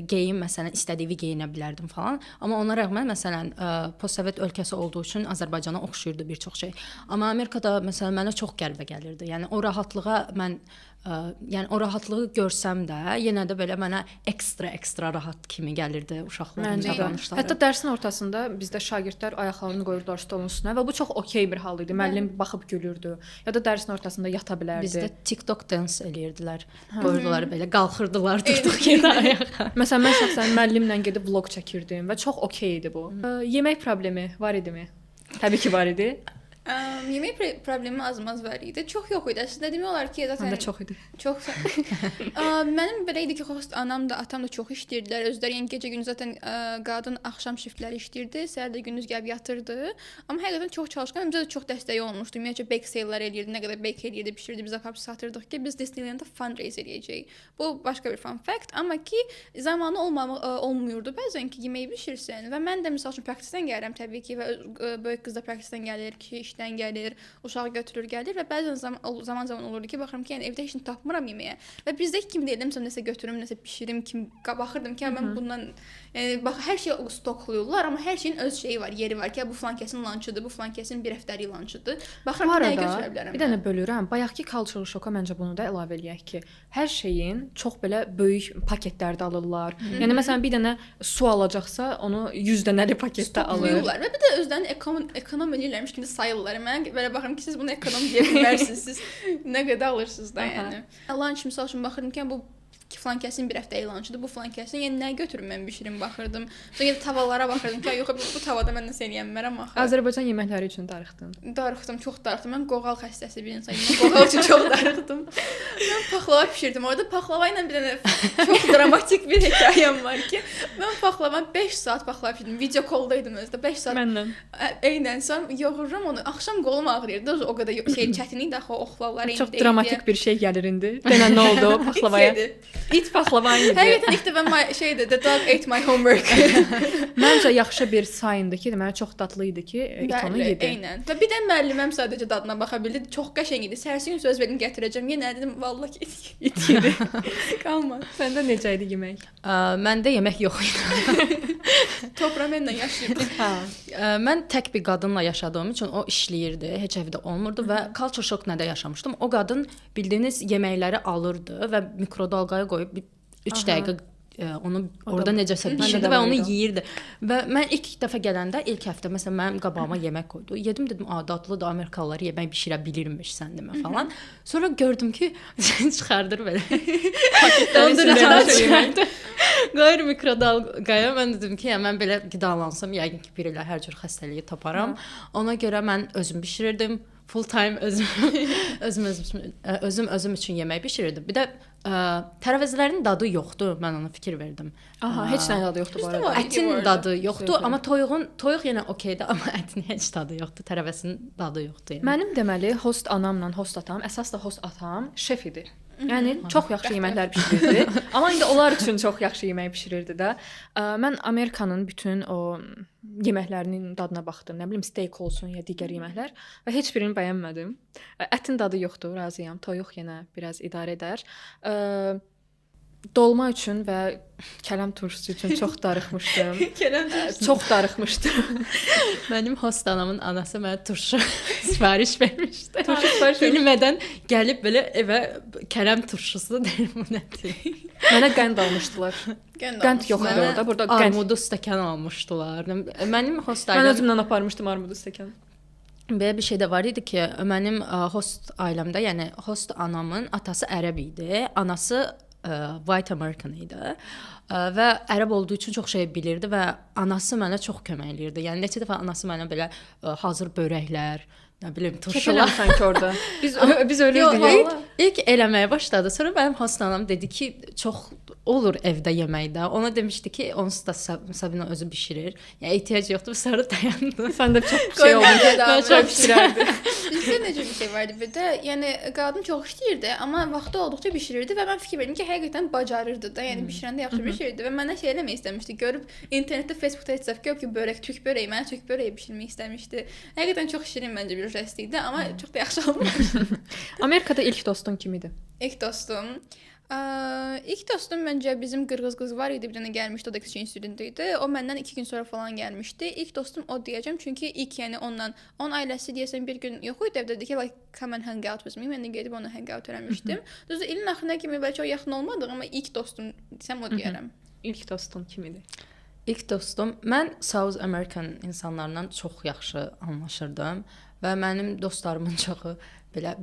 geyim məsələn istədiyimi geyinə bilərdim falan. Amma ona rəğmən məsələn postsovet ölkəsi olduğu üçün Azərbaycana oxşuyurdu bir çox şey. Amma Amerikada məsələn mənə çox qəribə gəlirdi. Yəni o rahatlığa mən yəni o rahatlığı görsəm də yenə də belə mənə ekstra rahat kimi gəlirdi uşaqların davranışları. Hətta dərsin ortasında bizdə şagirdlər ayaqlarını qoyurdular stolun üstünə və bu çox okey bir hal idi. Müəllim baxıb gülürdü. Ya da dərsin ortasında yata bilərdi. Bizdə TikTok dance eləyirdilər. Qoyurdular belə, qalxırdılar durduq yerdə ayağa. Məsələn mən şəxsən müəllimlə gedib vlog çəkirdim və çox okey idi bu. Yemək problemi var idimi? Təbii ki var idi. Yemək problemi az-maz var idi. Çox yox idi. Əslində demək olar ki, zaten Məndə çox idi. Çox. Mənim belə idi ki, xost anam da, atam da çox işləyirdilər. Özləri yəni gecə-gündüz zaten qadın axşam shiftləri işləyirdi, səhər də gündüz gəlib yatırdı. Amma həqiqətən çox çalışqan, bizə də çox dəstəyi olmuşdu. Ümumiyyətcə bake sale-lər eləyirdi, nə qədər bake eləyirdi, bişirdi, biz aparıb satırdıq ki, biz Disneyland-da fundraise eləyəcəyik. Bu başqa bir fun fact, amma ki zamanı olmuyurdu. Bəzən ki, yeməyi bişirsən və mən də məsəl üçün praktikdən gəlirəm təbii ki və böyük qız da praktikdən gəlir ki, işdən gəlir, uşağı götürür, gəlir və bəzən zaman olurdu ki, baxıram ki, yəni evdə heç nə tapmıram yeməyə. Və bizdə kimi deyirdim, nəsə götürüm, nəsə bişirim, baxırdım ki, mən bundan yəni bax hər şey stoklayırlar, amma hər şeyin öz şeyi var, yeri var ki, bu falan kəsin lançıdır, bu falan kəsin bir həftəlik lançıdır. Baxıram ki, nəyə götürə bilərəm. Bir dənə bölürəm. Bayaqki cultural shock-a məncə bunu da əlavə eləyək ki, hər şeyin çox belə böyük paketlərdə alırlar. Yəni məsələn bir dənə su alacaqsa, onu 100 dənəli paketdə alır. Və bir də özlərini ekonom eləyirlərmiş kimi sayırlar. Mən belə baxıram ki, siz bunu ekonom deyə bilmərsiniz. Siz nə qədər alırsınız da yəni. Lunch misal üçün baxırdım ki, bu falan kəsin bir həftəlik lançıdır, bu falan kəsin. Yəni nəyə götürüm mən bişirim baxırdım. Sonra tavalara baxırdım ki, yox bu tavada mən nəsə eləyə bilmərəm axı. Azərbaycan yeməkləri üçün darıxdın. Darıxdım, çox darıxdım. Mən qoğal xəstəsi bir insanam. Qoğal üçün çox darıxdım. Mən paxlava bişirdim. Orada paxlava ilə bir dənə çox dramatik bir hekayəm var ki, mən paxlava 5 saat paxlava bişirdim. Video call-daydım özdə 5 saat. Məndən. Eynən sonra yoğururam onu. Axşam qolum ağrıyırdı. O qədər şey çətin idi axı oxlavlar Çox dramatik bir şey gəlir indi. Denən nə oldu paxlavaya? İt paxlavanı yedi. Həqiqətən ilk dəfə şeydir, the dog ate my homework. Məncə yaxşı bir sayındı ki, deməli çox dadlı idi ki, it onu yedi. Eynən. Və bir də müəlliməm sadəcə dadına baxa bildi. Çox qəşəng idi. Səhərsi gün söz verdim gətirəcəm. Yenə dedim, vallahi it yedi. Qalma. Səndə necə idi yemək? Məndə yemək yox idi. Topramenlə yaşayırdım. Mən tək bir qadınla yaşadığım üçün o işləyirdi, heç evdə olmurdu və culture shock nədə yaşamışdım. O qadın bildiyiniz yeməkləri alırdı və mikrodalğaya qoyub 3 dəqiqə onu orada necəsə bişirdi və onu yeyirdi. Və mən ilk dəfə gələndə ilk həftə məsələn mənim qabağıma yemək qoydu. Yedim dedim, dadlıdır, Amerikalılar yemək bişirə bilirmiş sən demə falan. Sonra gördüm ki, çıxardır belə. Paketdən çıxardı. Qoyur mikrodalğaya. Mən dedim ki, mən belə qidalansam yəqin ki, bir ilə hər cür xəstəliyi taparam. Ona görə mən özüm bişirirdim. full time özüm üçün yemək bişirirdim. Bir də tərəvəzlərin dadı yoxdur. Mən ona fikir verdim. Aha, heç nə dadı yoxdur bu Bizdə arada. var. Ətin dadı yoxdur, Söhbət. amma toyuq yenə okeydir, amma ətin heç dadı yoxdur. Tərəvəzin dadı yoxdur yəni. Mənim deməli host anamla host atam, əsas da host atam şef idi. Yəni çox yaxşı yeməklər bişirirdi. Amma indi onlar üçün çox yaxşı yemək bişirirdi də. Mən Amerikanın bütün o yeməklərinin dadına baxdım. Nə bilim steak olsun ya digər yeməklər və heç birini bəyənmədim. Ətin dadı yoxdur, razıyam. Toyuq yenə biraz idarə edər. Dolma üçün və kələm turşusu üçün çox darıxmışdım. Çox darıxmışdım. Mənim host anamın anası mənə turşu sifariş vermişdi. Turşu sifariş Bilmədən gəlib belə evə kələm turşusu deyir bu nədir? Mənə qənd almışdılar. Qənd yox idi orada. Burada qənd. Armudu stəkan almışdılar. Mənim host Mən ailəm özümdən aparmışdım armudu stəkan. belə bir şey də var idi ki, mənim host ailəmdə, yəni host anamın atası ərəb idi, anası white American idi və ərəb olduğu üçün çox şey bilirdi və anası mənə çox kömək eləyirdi. Yəni neçə dəfə anası mənə belə hazır börəklər, nə bilim turşular sanki orada. Biz ölürdük. İlk eləməyə başladı. Sonra mənim host anam dedi ki, çox olur evdə yeməkdə. Ona demişdi ki, onsuz da Sabina özü bişirir. Yəni ehtiyac yoxdur. Sonra dayandı. Sən də çox şey oldu. Mən Çox bişirərdi. Bizdə necə bir şey vardı bir də. Yəni qadın çox işləyirdi, amma vaxtı olduqca bişirirdi və mən fikir verdim ki, həqiqətən bacarırdı da. Yəni bişirəndə yaxşı bişirirdi və mənə şey eləmək istəmişdi. Görüb internetdə, Facebookda heç zəf görüb ki, börək, türk börəyi, mənə türk börəyi bişirmək istəmişdi. Həqiqətən çox şirin məncə bir jest idi, amma çox da yaxşı olmamışdı. Amerikada ilk dostun kim idi? İlk dostum. İlk dostum məncə bizim qırğız qız var idi, bir dənə gəlmişdi, o da exchange student idi. O məndən 2 gün sonra falan gəlmişdi. İlk dostum o deyəcəm, çünki ilk yəni ondan, onun ailəsi deyəsən bir gün yox idi evdə, dedi ki, like come and hang out with me. Mən də gedib ona hang out eləmişdim. Düzdür, ilin axırına kimi bəlkə o yaxın olmadıq, amma ilk dostum desəm o deyərəm. İlk dostun kim idi? İlk dostum, mən South American insanlarla çox yaxşı anlaşırdım və mənim dostlarımın çoxu belə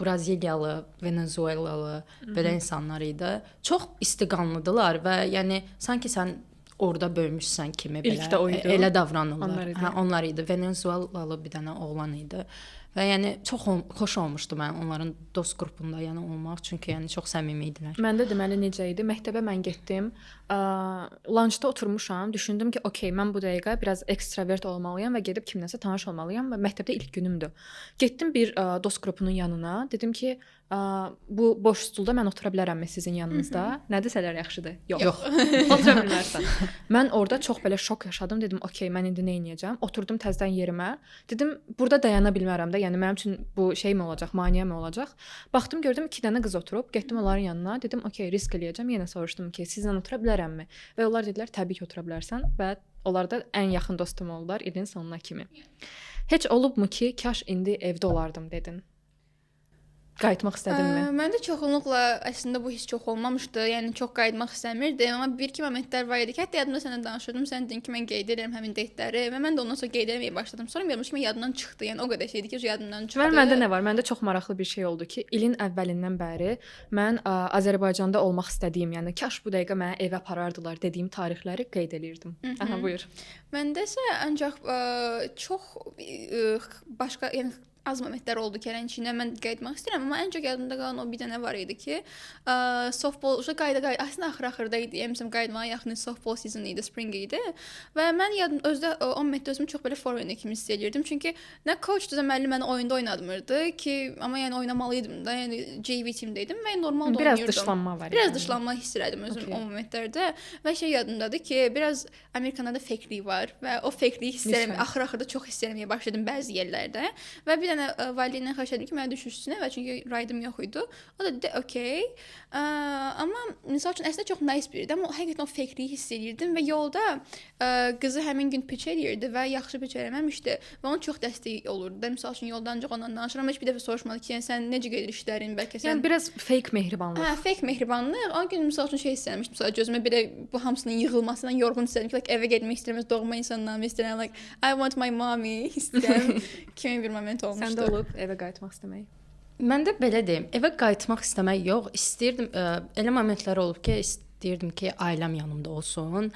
Braziliyalı, Venezuelalı belə insanlar idi. Çox istiqanlıdılar və yəni sanki sən orada böyümüşsən kimi belə İlk də o idi. elə davranırlar. Onlar idi. Onlar idi. Venezuelalı bir dənə oğlan idi. Və yəni çox xoş olmuşdu mən onların dost qrupunda yəni olmaq, çünki yəni çox səmimi idilər. Məndə deməli necə idi? Məktəbə mən getdim. Lunchda oturmuşam, düşündüm ki, okey, mən bu dəqiqə biraz ekstravert olmalıyam və gedib kimləsə tanış olmalıyam və məktəbdə ilk günümdür. Getdim bir dost qrupunun yanına, dedim ki, bu boş stulda mən otura bilərəmmi sizin yanınızda? Nə desələr yaxşıdır? Yox. Otura bilmərsən. Mən orada çox belə şok yaşadım. Dedim, okey, mən indi nə edəcəm? Oturdum təzədən yerimə. Dedim, burada dayana bilmərəm də. Yəni mənim üçün bu şey mi olacaq, maneə mi olacaq? Baxdım, gördüm 2 dənə qız oturub, getdim onların yanına. Dedim, okey, risk eləyəcəm. Yenə soruşdum ki, sizlə otura bilərəmmi? Və onlar dedilər, təbii ki, otura bilərsən və onlar da ən yaxın dostum oldular ilin sonuna kimi. Heç olubmu ki, kaş indi evdə olardım dedin? Qayıtmaq istədinmi? Məndə çoxunluqla əslində bu hiss çox olmamışdı. Yəni çox qayıtmaq istəmirdim, amma bir-iki momentlər var idi ki, hətta yadımda sənə danışırdım, sən dedin ki, mən qeyd edirəm həmin deytləri və mən də ondan sonra qeyd etməyə başladım. Sonra görmüşəm ki, yadımdan çıxdı. Yəni o qədər şeydi ki, yadımdan çıxdı. Məndə nə var? Məndə çox maraqlı bir şey oldu ki, ilin əvvəlindən bəri mən Azərbaycanda olmaq istədiyim, yəni kaş bu dəqiqə mənə evə aparardılar dediyim tarixləri qeyd elirdim. Aha, buyur. Məndə isə ancaq çox başqa, yəni az momentlər oldu ki, içində mən qayıtmaq istəyirəm, amma ən çox yadımda qalan o bir dənə var idi ki, softball qayda aslında axırda idi. Məsələn, qayıtmağa yaxın softball season idi, spring idi və mən özdə 10 metrdə özümü çox belə forvet kimi hiss edirdim. Çünki nə coach da müəllim məni oyunda oynadmırdı ki, amma yəni oynamalıydım da. Yəni JV timdəydim və normal da oynayırdım. Biraz dışlanma var. Biraz dışlanma hiss edirdim özüm o momentlərdə və şey yadımdadır ki, biraz Amerikada da fakelik var və o fakeliyi hiss edirəm. Axırda çox hiss etməyə başladım bəzi yerlərdə və bir dənə valideyndən xahiş etdim ki, mənə düşürsün və çünki ride'ım yox idi. O da dedi, okey. Amma misal üçün əslində çox nice biri idi, amma həqiqətən o fakeliyi hiss edirdim və yolda qızı həmin gün pitch edirdi və yaxşı pitch eləməmişdi və onun çox dəstəyi olurdu. Misal üçün yoldan ancaq ondan danışıram, heç bir dəfə soruşmadı ki, yəni sən necə gedir işlərin, bəlkə sən Yəni biraz fake mehribanlıq. Hə, fake mehribanlıq. O gün misal üçün şey istəmişdim. Məsələn, gözümə belə bu hamısının yığılmasından yorğun istədim ki, like, evə getmək istəyirəm, doğma insandan istəyirəm, like I want my mommy istəyirəm. Kimi bir moment olmuşdu. Səndə olub evə qayıtmaq istəmək? Mən də belə deyim, evə qayıtmaq istəmək yox, istəyirdim, elə momentlər olub ki, istəyirdim ki, ailəm yanımda olsun.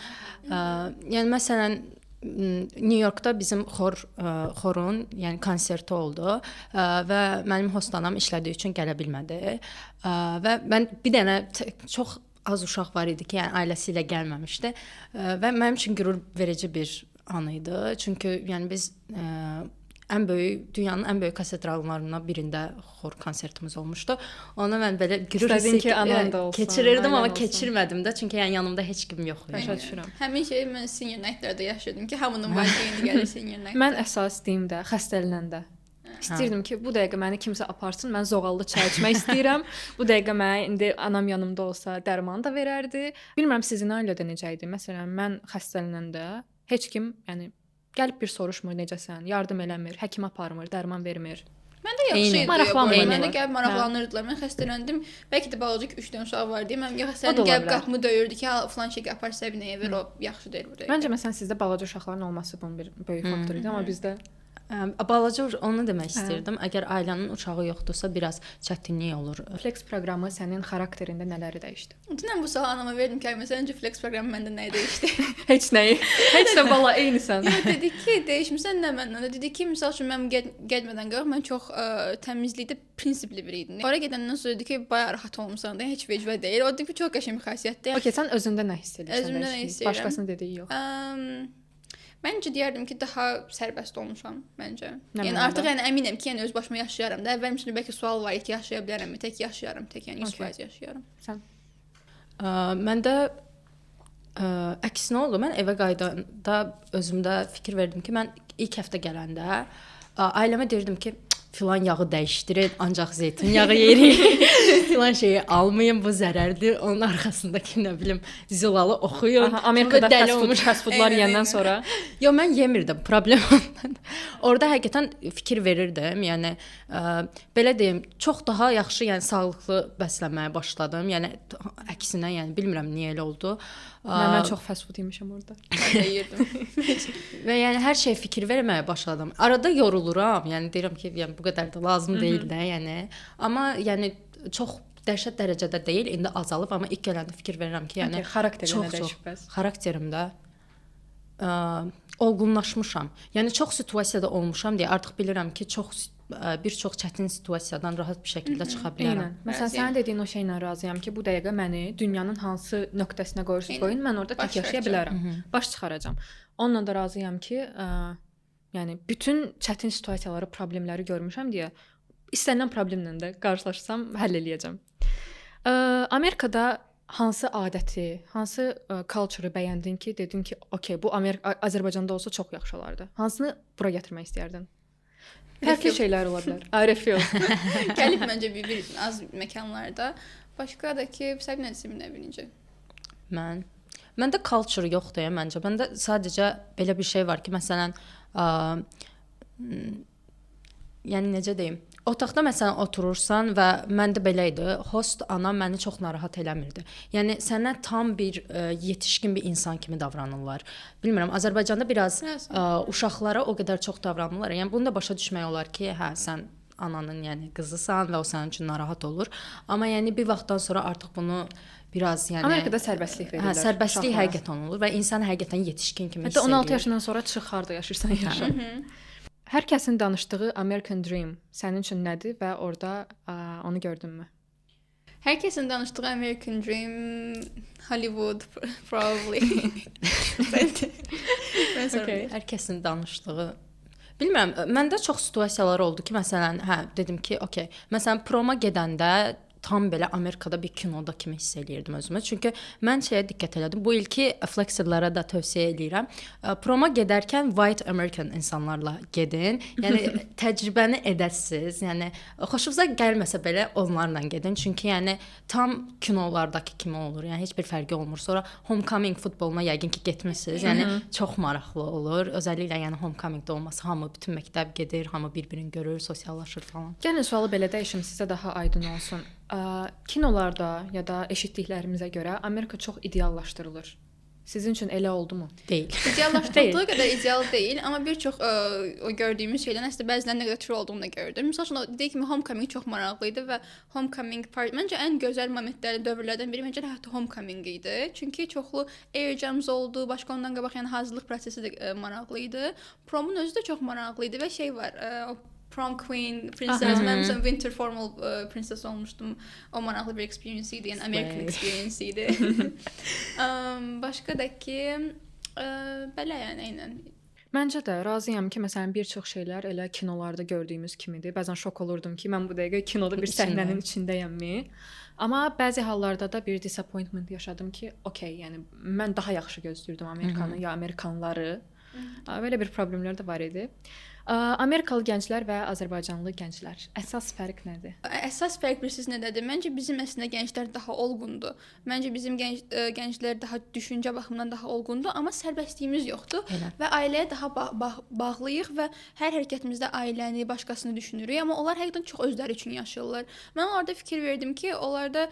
Yəni məsələn, New Yorkda bizim xorun, yəni konserti oldu və mənim host anam işlədiyi üçün gələ bilmədi. Və mən bir dənə çox az uşaq var idi ki, yəni ailəsi ilə gəlməmişdi və mənim üçün qürur verici bir an idi. Çünki yəni biz dünyanın ən böyük katedrallarından birində xor konsertimiz olmuşdu. Ona mən belə qürur keçirirdim, amma keçirmədim də, çünki yəni yanımda heç kim yox idi. Başa düşürəm. Həmin şeyi mən senior night-larda yaşadım ki, hamının valideyni gəlir senior night. Mən əsas deyim də, xəstələnəndə İstəyirdim ki, bu dəqiqə məni kimsə aparsın, mən zoğallı çay içmək istəyirəm. Bu dəqiqə mənə indi anam yanımda olsa dərman da verərdi. Bilmirəm sizin ailədə necə idi? Məsələn, mən xəstələnəndə heç kim, yəni gəlib bir soruşmur necəsən, yardım eləmir, həkim aparmır, dərman vermir. Mən də yaxşı idi. Maraqlanmırdım. Mən də gəlib maraqlanırdılar. Mən xəstələndim. Bəlkə də balacıq 3 dənə uşaq var deyə mən xəstələndim, gəlib qapımı döyürdü ki, falan şey apar Səbinəyə ver, o yaxşı deyil bu dəqiqə. Məncə məsələn sizdə balaca uşaqların olması bunun bir böyük faktor idi, amma bizdə balaca onu demək istirdim. Əgər ailənin uşağı yoxdursa, biraz çətinlik olur. Flex proqramı sənin xarakterində nələri dəyişdi? Dünən bu sualı anama verdim ki, məsələn, Flex proqramı məndə nəyi dəyişdi? Heç nəyi. Heç də valla eynisən. Dedi ki, dəyişmisən nə məndən? Dedi ki, məsəl üçün mən gəlmədən qabaq mən çox təmizlikdə prinsipli biri idim. Ora gedəndən sonra dedi ki, bayağı rahat olmusan da, heç vecvə deyil. O dedi ki, çox qəşəng bir xasiyyətdir. Okay, sən özündə nə hiss edirsən? Özümdə nə hiss edirəm? Başqasının dediyi yox. Məncə deyərdim ki, daha sərbəst olmuşam məncə. Nə Yəni mənada? artıq yəni əminəm ki, yəni öz başıma yaşayaram da. Əvvəl üçün bəlkə sual var idi, yaşaya bilərəmmi? Tək yaşayaram, tək yəni 100% yaşayaram. Sən Məndə əksinə oldu. Mən evə qayıdanda özümdə fikir verdim ki, mən ilk həftə gələndə ailəmə deyirdim ki, filan yağı dəyişdirin, ancaq zeytun yağı yeyin. Filan şeyi almayın, bu zərərdir. Onun arxasındakı nə bilim zilalı oxuyun. Aha, Amerikada fast foodlar yeyəndən sonra Yo, mən yemirdim, problem ondan. Orada həqiqətən fikir verirdim. Yəni belə deyim, çox daha yaxşı, yəni sağlıqlı bəslənməyə başladım. Yəni əksinə, yəni bilmirəm niyə elə oldu. mən çox fast food yemişəm orada. Mən də yeyirdim. Və yəni hər şeyə fikir verməyə başladım. Arada yoruluram. Yəni deyirəm ki, yəni bu qədər də lazım deyil də, yəni. Amma yəni çox dəhşət dərəcədə deyil. İndi azalıb, amma ilk gələndə fikir verirəm ki, yəni xarakterin nə dəyişib bəs? Xarakterimdə olğunlaşmışam. Yəni çox situasiyada olmuşam deyə artıq bilirəm ki, bir çox çətin situasiyadan rahat bir şəkildə çıxa bilərəm. Eynən. Məsələn, sənin dediyin o şeylə razıyam ki, bu dəqiqə məni dünyanın hansı nöqtəsinə qoyursunuz qoyun, mən orada tək yaşaya bilərəm. Baş çıxaracam. Onunla da razıyam ki, yəni bütün çətin situasiyaları, problemləri görmüşəm deyə istənilən problemlə də qarşılaşsam həll eləyəcəm. Amerikada hansı adəti, hansı culture-ı bəyəndin ki, dedin ki, okay, bu Azərbaycanda olsa çox yaxşı olardı. Hansını bura gətirmək istərdin? Fərqli şeylər ola bilər. Refill. Gəlib məncə bir az məkanlarda. Başqa da ki, Səbinə nə bilinci. Məndə culture yoxdur məncə. Məndə sadəcə belə bir şey var ki, məsələn, yəni necə deyim? Otaqda məsələn oturursan və məndə belə idi. Host anam məni çox narahat eləmirdi. Yəni sənə tam bir yetişkin bir insan kimi davranırlar. Bilmirəm, Azərbaycanda biraz uşaqlara o qədər çox davranırlar. Yəni bunu da başa düşmək olar ki, hə, sən ananın yəni qızısan və o sənin üçün narahat olur. Amma yəni bir vaxtdan sonra artıq bunu biraz yəni Amerikada sərbəstlik verirlər. Hə, sərbəstlik həqiqətən olur və insan həqiqətən yetişkin kimi hiss edir. Hətta 16 yaşından sonra çıx harda yaşırsan yaşa. Hər kəsin danışdığı American Dream sənin üçün nədir və orada onu gördünmü? Hər kəsin danışdığı American Dream Hollywood probably. Okay. Hər kəsin danışdığı. Bilmirəm, məndə çox situasiyalar oldu ki, məsələn, dedim ki, okay, məsələn, proma gedəndə tam belə Amerikada bir kinoda kimi hiss eləyirdim özümü. Çünki mən şeyə diqqət elədim. Bu ilki flexerlərə də tövsiyə eləyirəm. Proma gedərkən white American insanlarla gedin. Yəni təcrübəni edəsiniz. Yəni xoşunuza gəlməsə belə onlarla gedin. Çünki yəni tam kinolardakı kimi olur. Yəni heç bir fərqi olmur. Sonra Homecoming futboluna yəqin ki getmisiniz. Yəni çox maraqlı olur. Özəlliklə yəni Homecomingdə olması hamı bütün məktəb gedir, hamı bir-birini görür, sosiallaşır falan. Gəlin sualı belə dəyişim sizə daha aydın olsun. Kinolarda ya da eşitdiklərimizə görə Amerika çox ideallaşdırılır. Sizin üçün elə oldumu? Deyil. İdeallaşdırıldığı qədər ideal deyil, amma bir çox o gördüyümüz şeylərin əslində bəzən nə qədər true olduğunu da gördüm. Məsəl üçün deyək ki, Homecoming çox maraqlı idi və Homecoming part məncə ən gözəl momentlərdən, dövrlərdən biri məncə hətta Homecoming idi. Çünki çoxlu air jams oldu, başqa ondan qabaq yəni hazırlıq prosesi də maraqlı idi. Promun özü də çox maraqlı idi və şey var, o Prom Queen, Princess, mən məsələn Winter Formal Princess olmuşdum. O maraqlı bir experience idi, yəni American experience idi. Başqa da ki, belə yəni eynən. Məncə də razıyam ki, məsələn bir çox şeylər elə kinolarda gördüyümüz kimidir. Bəzən şok olurdum ki, mən bu dəqiqə kinoda bir səhnənin içindəyəmmi? Amma bəzi hallarda da bir disappointment yaşadım ki, okey, yəni mən daha yaxşı gözləyirdim Amerikanı ya Amerikanları. Belə bir problemlər də var idi. Amerikalı gənclər və Azərbaycanlı gənclər. Əsas fərq nədir? Əsas fərq bilirsiniz nədədir? Məncə bizim əslində gənclər daha olğundur. Məncə bizim gənclər daha düşüncə baxımından daha olğundur, amma sərbəstliyimiz yoxdur və ailəyə daha bağlıyıq və hər hərəkətimizdə ailəni, başqasını düşünürük, amma onlar həqiqətən çox özləri üçün yaşayırlar. Mən onlarda fikir verdim ki, onlarda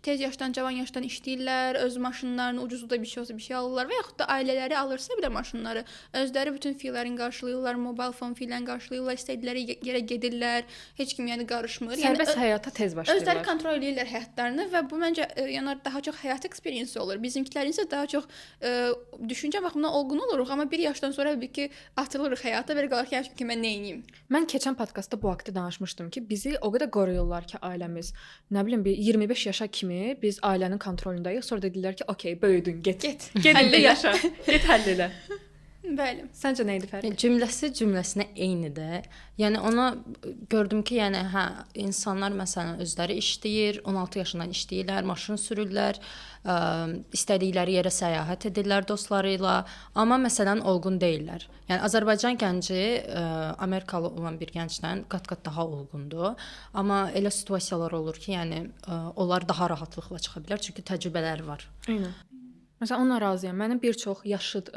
tez yaşdan, cavan yaşdan işləyirlər, öz maşınlarını ucuzda bir şey olsa bir şey alırlar və yaxud da ailələri alırsa bir də maşınları özləri bütün fiylərini qarşılayırlar, mobile phone filan qarşılayırlar, istədikləri yerə gedirlər, heç kim yəni qarışmır. Sərbəst həyata tez başlayırlar. Özləri kontrol edirlər həyatlarını və bu məncə yəni daha çox həyat experience olur. Bizimkilərin isə daha çox düşüncə baxımından olğun oluruq, amma bir yaşdan sonra bir ki atılırıq həyata, belə qalır ki, mən nə edeyim? Mən keçən podkastda bu haqqda danışmışdım ki, bizi o qədər qoruyurlar ki, ailəmiz, nə bilim bir 25 yaşa kimi biz ailənin kontrolündəyik. Sonra dedilər ki, okey, böyüdün, get. Get yaşa. Get həll elə. Bəli. Səncə nə idi fərqi? Cümləsinə eynidir. Yəni ona gördüm ki, yəni hə, insanlar məsələn özləri işləyir, 16 yaşından işləyirlər, maşın sürürlər, istədikləri yerə səyahət edirlər dostları ilə, amma məsələn olğun deyillər. Yəni Azərbaycan gənci Amerikalı olan bir gəncdən qat-qat daha olğundur, amma elə situasiyalar olur ki, yəni onlar daha rahatlıqla çıxa bilər, çünki təcrübələri var. Eynən. Məsələn, onunla razıyam. Mənim bir çox yaşıd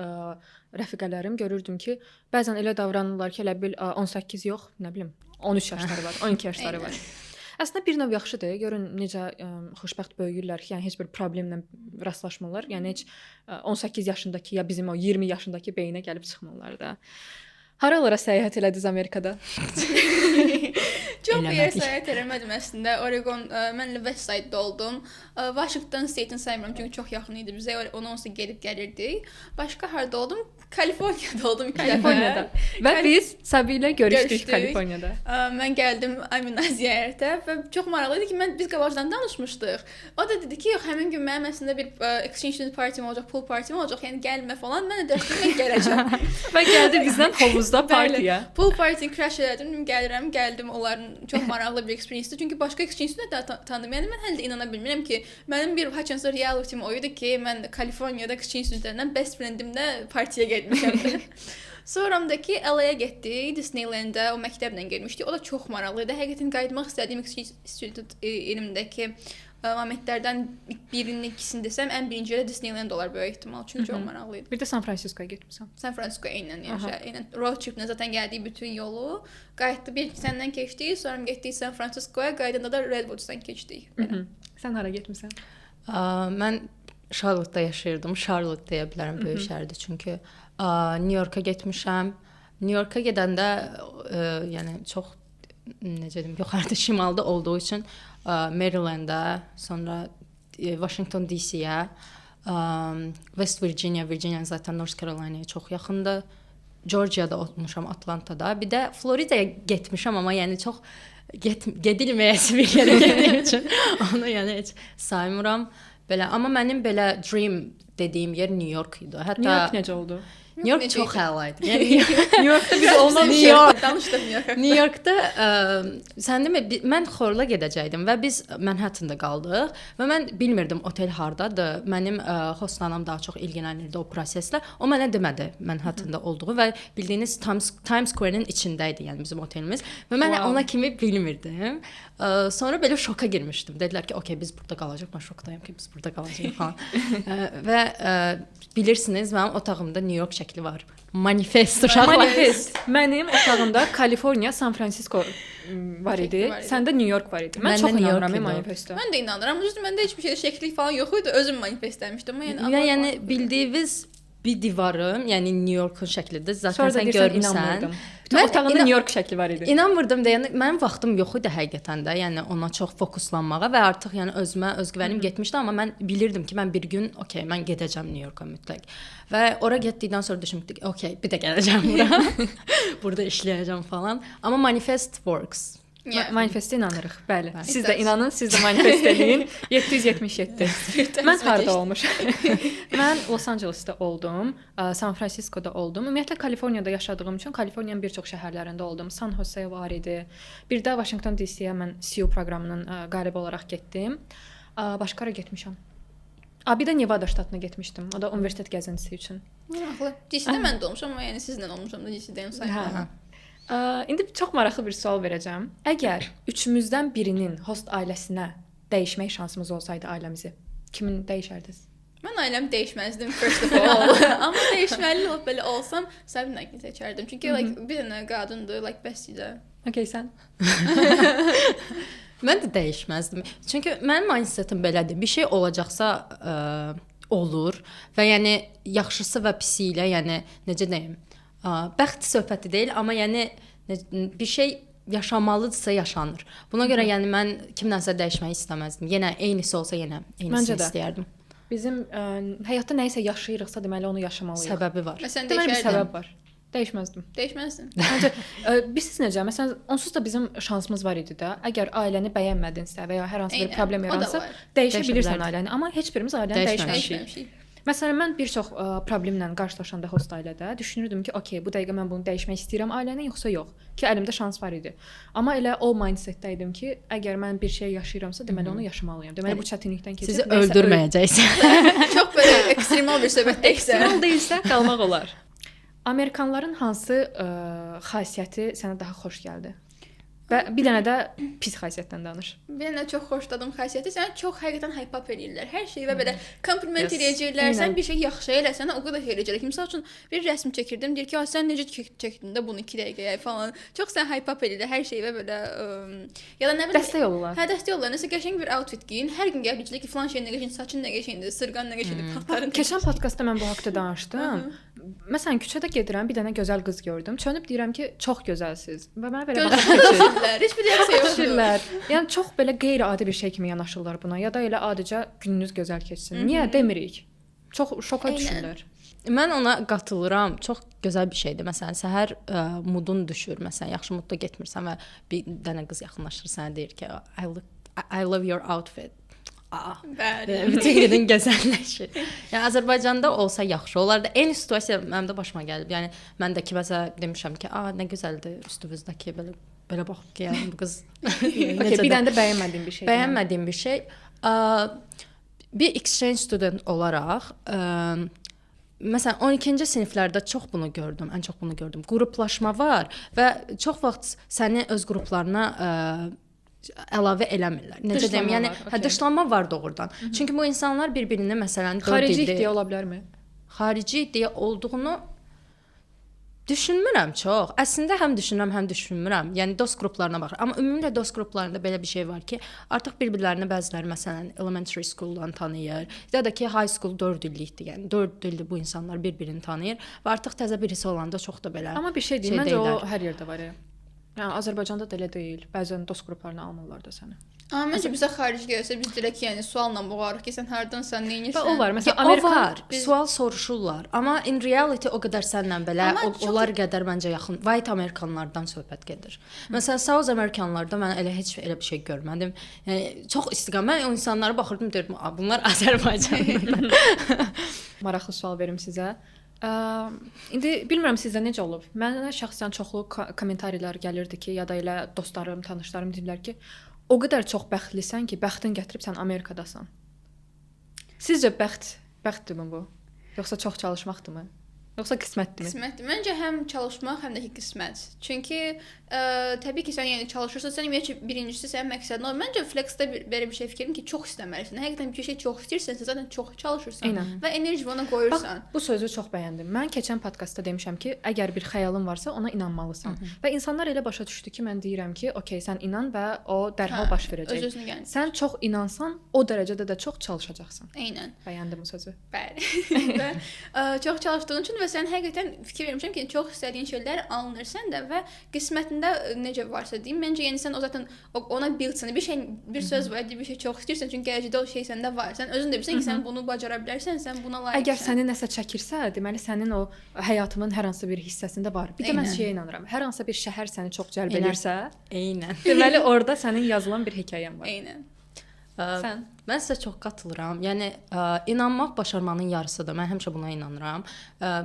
rəfiqələrim görürdüm ki, bəzən elə davranırlar ki, elə bil 18 yox, nə bilim, 13 yaşları var, 12 yaşları var. Əslində bir növ yaxşıdır. Görün necə xoşbəxt böyüyürlər ki, yəni heç bir problemlə rastlaşmırlar. Yəni heç 18 yaşındakı ya bizim o 20 yaşındakı beyinə gəlib çıxmırlar da. Haralara səyahət elədiniz Amerikada? Çox bir yer səyahət eləmədim əslində. Oregon, mən West Side-da oldum. Washington State-ni saymıram çünki çox yaxın idi bizə. Ona onsuz gedib gəlirdik. Başqa harda oldum? Kaliforniyada oldum. Kaliforniyada. Və biz Sabi ilə görüşdük Kaliforniyada. Mən gəldim Amina ziyarətə və çox maraqlı idi ki, biz qabaqcadan danışmışdıq. O da dedi ki, yox, həmin gün mənim əslində bir exchange student partim olacaq, pool partim olacaq, yəni gəlmə falan. Mən də dərsdə mən gələcəm. Və gəldi bizdən hovuzda partiya. Pool party crash elədim, gəldim. Onların çox maraqlı bir experience-dir. Çünki başqa exchange student də tanıdım. Yəni mən hələ də inana bilmirəm ki, mənim bir haçansa reality-m o idi ki, mən Kaliforniyada exchange studentlərdən best friendimlə partiyə getmişəm. Sonramdakı LA-ya getdik, Disneyland-ə, o məktəblə getmişdik. O da çox maraqlı idi. Həqiqətən qayıtmaq istədiyim exchange student ilimdəki momentlərdən birinin, ikisini desəm, ən birinci də Disneyland olar böyük ehtimal. Çünki çox maraqlı idi. Bir də San Franciscoya getmisən. San Francisco eynən road triplə zaten gəldik bütün yolu. Qayıtdı bir səndən keçdik, sonra getdik San Franciscoya, qayıdanda da Redwoods'dan keçdik. Sən hara getmisən? Mən Charlotte-da yaşayırdım. Charlotte deyə bilərəm, böyük şəhərdir çünki. New York-a getmişəm. New York-a gedəndə yəni çox necə deyim, yuxarıda şimalda olduğu üçün Maryland-a, sonra Washington DC-yə, West Virginia zaten North Carolina-ya çox yaxındır. Georgia-da olmuşam, Atlanta'da. Bir də Floridaya getmişəm, amma yəni çox gedilməyəsi bir yerə getdiyim üçün onu yəni heç saymıram. Belə, amma mənim belə dream dediyim yer New York idi. Hətta New York necə oldu? New York çox əla idi. Yəni New Yorkda biz olmamışıq. Danışdıq New York. New Yorkda sən demə mən xorla gedəcəydim və biz Manhattan-da qaldıq və mən bilmirdim otel hardadır. Mənim hostlanam daha çox ilgilənirdi o proseslə. O mənə demədi Manhattan-da olduğu və bildiyiniz Times Square-ın içində idi, yəni bizim otelimiz və mən ona kimi bilmirdim. Sonra belə şoka girmişdim. Dedilər ki, okey, biz burada qalacağıq. Mən şokdayım ki, biz burada qalacağıq falan. Və bilirsiniz, mənim otağımda New York şəkli var. Manifest uşaqlar. Manifest. Mənim otağımda Kaliforniya, San Francisco var idi. var idi. Səndə New York var idi. Mən Məndə çox New York inanıram idi. manifesto. Mən də inanıram. Düzdür, məndə heç bir şeydə şəkillik falan yox idi. Özüm manifestləmişdim. Amma Yəni bildiyiniz bir divarım, yəni New Yorkun şəklidir. Zaten Sonra da sən deyirsən görmüsən. inanmırdım. Bütün Mən otağında New York şəkli var idi. İnanmırdım da, yəni mənim vaxtım yox idi həqiqətən də, yəni ona çox fokuslanmağa və artıq yəni özümə özgüvənim getmişdi, amma mən bilirdim ki, mən bir gün okey, mən gedəcəm New Yorka mütləq. Və ora getdikdən sonra düşündüm ki, okey, bir də gələcəm bura. Burada işləyəcəm falan. Amma manifest works. Manifestə inanırıq. Bəli. Bəli. Siz də inanın, siz də manifest eləyin. 777. Mən harda olmuşam? Mən Los Ancelesdə oldum, San Franciscoda oldum. Ümumiyyətlə Kaliforniyada yaşadığım üçün Kaliforniyanın bir çox şəhərlərində oldum. San Jose var idi. Bir də Washington DC-yə mən CU proqramının qalibi olaraq getdim. Başqa hara getmişəm? Bir də Nevada ştatına getmişdim. O da universitet gəzintisi üçün. Maraqlı. DC-də mən də olmuşam, amma yəni sizlə olmuşam da DC-dəyim sayılır. İndi çox maraqlı bir sual verəcəm. Əgər üçümüzdən birinin host ailəsinə dəyişmək şansımız olsaydı ailəmizi, kimin dəyişərdiniz? Mən ailəmi dəyişməzdim first of all. Amma dəyişməli olub belə olsam, Sabinə seçərdim. Çünki like bir dənə qadındır, like bəsdir. Okay, sən? Mən də dəyişməzdim. Çünki mənim mindsetim belədir. Bir şey olacaqsa olur və yəni yaxşısı və pisi ilə, yəni necə deyim, bəxt söhbəti deyil, amma yəni bir şey yaşamalıdırsa yaşanır. Buna görə yəni mən kimdənsə dəyişmək istəməzdim. Yenə eynisi olsa yenə eynisini istəyərdim. Bizim həyatda nə isə yaşayırıqsa, deməli onu yaşamalıyıq. Səbəbi var. Məsələn, Deməli bir dəyişərdim. səbəb var. Dəyişməzdim. Dəyişməzdin. Məncə bilirsiniz necə? Məsələn, onsuz da bizim şansımız var idi də. Əgər ailəni bəyənmədinsə və ya hər hansı bir Eynən, problem o da yaransa, var. dəyişə Dəyişə bilirsən bilərdik. ailəni, amma heç birimiz ailəni dəyişməmişik. Dəyişməmişik. Məsələn, mən bir çox problemlə qarşılaşanda host ailədə düşünürdüm ki, okey, bu dəqiqə mən bunu dəyişmək istəyirəm ailəni yoxsa yox, ki əlimdə şans var idi. Amma elə o mindsetdə idim ki, əgər mən bir şey yaşayıramsa, deməli onu yaşamalıyam. Deməli bu çətinlikdən keçib Sizi öldürməyəcəksən. Çox belə ekstremal bir söhbət ekstremal deyilsə qalmaq olar. Amerikanların hansı xasiyyəti sənə daha xoş gəldi? Və bir dənə də pis xasiyyətdən danış. Bir dənə çox xoşladığım xasiyyəti sənə çox həqiqətən hype-up eləyirlər. Hər şeyi və belə kompliment Yes. eləyəcəklər. Sən Eynən. bir şey yaxşı eləsən, o qədər eləyəcəklər. Məsəl üçün bir rəsm çəkirdim, deyir ki, sən necə çəkdin də bunu 2 dəqiqəyə falan. Çox sən hype-up eləyirlər hər şeyi və belə ya da nə bilim Dəstək olurlar. Hə, dəstək olurlar. Nəsə qəşəng bir outfit geyin. Hər gün gəlib deyəcəklər ki, falan şey nə qəşəng, saçın nə qəşəngdir, sırğan nə qəşəngdir, paltarın. Keçən podkastda mən bu haqqda danışdım. Məsələn, küçədə gedirəm, bir dənə gözəl qız gördüm. Çönüb deyirəm ki, çox gözəlsiz. Və mənə belə Gözləyirlər. Heç bir reaksiya yoxdur. baxırlar. Yəni çox belə qeyri-adi bir şey kimi yanaşırlar buna ya da elə adicə gününüz gözəl keçsin. Niyə demirik? Çox şoka Eynən. düşürlər. Mən ona qatılıram. Çox gözəl bir şeydir. Məsələn, səhər modun düşür. Məsələn, yaxşı modda getmirsən və bir dənə qız yaxınlaşır sənə deyir ki, I love your outfit. Bəli. Bütün günün gözəlləşir. Yəni Azərbaycanda olsa yaxşı olardı. Eyni situasiya mənim də başıma gəlib. Yəni mən də kiməsə demişəm ki, nə gözəldir üstünüzdəki belə bax ki, yəni bu qız Okay, bir dənə də bəyənmədiyim bir şey. bəyənmədiyim bir şey. Bir exchange student olaraq məsələn 12-ci siniflərdə çox bunu gördüm, ən çox bunu gördüm. Qruplaşma var və çox vaxt səni öz qruplarına əlavə eləmirlər. Necə deyim? Yəni dışlanma var doğrudan. Çünki bu insanlar bir-birini məsələn xarici iddia ola bilərmi? Xarici iddia olduğunu düşünmürəm çox. Əslində həm düşünürəm, həm düşünmürəm. Yəni dost qruplarına baxır. Amma ümumiyyətlə dost qruplarında belə bir şey var ki, artıq bir-birlərini bəziləri məsələn elementary school-dan tanıyır. Ya da ki high school 4 illikdir. Yəni 4 ildir bu insanlar bir-birini tanıyır və artıq təzə birisi olanda çox da belə. Amma bir şey deyim, məncə o hər yerdə var. Yəni Azərbaycanda da elə deyil. Bəzən dost qruplarına almırlar da səni. Amma məncə bizə xarici gəlsə biz deyirək ki, yəni sualla boğarıq ki, sən hardansan, nə edirsən? Və o var. Məsələn, Amerika Amerikan sual soruşurlar. Amma in reality o qədər səndən belə onlar qədər məncə yaxın white Amerikanlardan söhbət gedir. Məsələn, South Amerikanlarda mən elə heç elə bir şey görmədim. Yəni çox istiqamət mən o insanlara baxırdım, deyirdim, bunlar Azərbaycanlılar. Maraqlı sual verim sizə. İndi bilmirəm sizdə necə olub. Mənə şəxsən çoxlu kommentarilər gəlirdi ki, ya da elə dostlarım, tanışlarım deyirlər ki, o qədər çox bəxtlisən ki, bəxtin gətirib sən Amerikadasan. Sizcə bəxtdirmi bu? Yoxsa çox çalışmaqdırmı? Yoxsa qismətdirmi? Qismətdir. Məncə həm çalışmaq, həm də ki qismət. Çünki təbii ki sən yəni çalışırsan, sən ümumiyyətlə birincisi sənin məqsədin o. Məncə flexdə belə bir şey fikrim ki, çox istəməlisən. Həqiqətən bir şey çox istəyirsənsə, zaten çox çalışırsan Eynən. və enerji ona qoyursan. Bax, bu sözü çox bəyəndim. Mən keçən podkastda demişəm ki, əgər bir xəyalın varsa, ona inanmalısan. Və insanlar elə başa düşdü ki, mən deyirəm ki, okey, sən inan və o dərhal baş verəcək. Öz-özünə gəlir. Sən çox inansan, o dərəcədə də çox çalışacaqsan. Eynən. Bəyəndim bu sözü. Bəli. Və çox çalışdığın üçün və sən həqiqətən fikir vermişəm ki, çox istədiyin şeylər alınır sən də və qismətində necə varsa deyim, məncə yəni sən o zaten ona build-sən. Bir söz var, bir şey çox istəyirsən, çünki gələcəkdə o şey səndə var. Sən özün də bilirsən ki, sən bunu bacara bilərsən, sən buna layiqsən. Əgər səni nəsə çəkirsə, deməli sənin o həyatının hər hansı bir hissəsində var. Bir də mən şeyə inanıram. Hər hansı bir şəhər səni çox cəlb edirsə, Eynən. deməli orada sənin yazılan bir hekayən var. Eynən. Sən Mən sizə çox qatılıram. Yəni inanmaq başarmanın yarısıdır. Mən həmişə buna inanıram.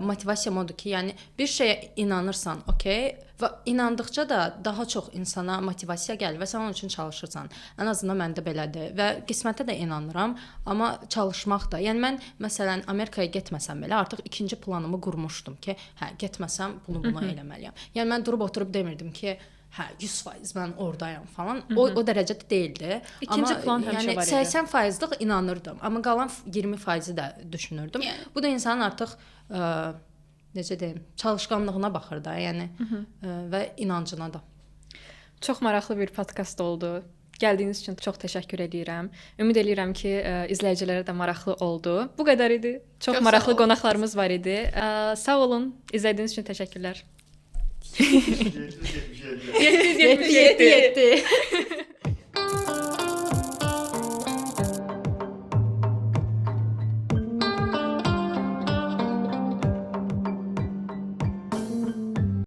Motivasiya odur ki, yəni bir şeyə inanırsan, okey, və inandıqca da daha çox insana motivasiya gəlir və sən onun üçün çalışırsan. Ən azından məndə belədir və qismətə də inanıram, amma çalışmaq da. Yəni mən məsələn Amerikaya getməsəm belə artıq ikinci planımı qurmuşdum ki, hə, getməsəm bunu eləməliyəm. Yəni mən durub oturub demirdim ki, hə 100% mən ordayam falan. O dərəcədə deyildi. İkinci plan həmişə var idi. 80%lıq inanırdım, amma qalan 20%-i də düşünürdüm. Yəni. Bu da insanın artıq necə deyim, çalışqanlığına baxır da, yəni və inancına da. çox maraqlı bir podkast oldu. Gəldiyiniz üçün çox təşəkkür edirəm. Ümid edirəm ki, izləyicilərə də maraqlı oldu. Bu qədər idi. Çox maraqlı qonaqlarımız var idi. Sağ olun. İzlədiyiniz üçün təşəkkürlər. 777.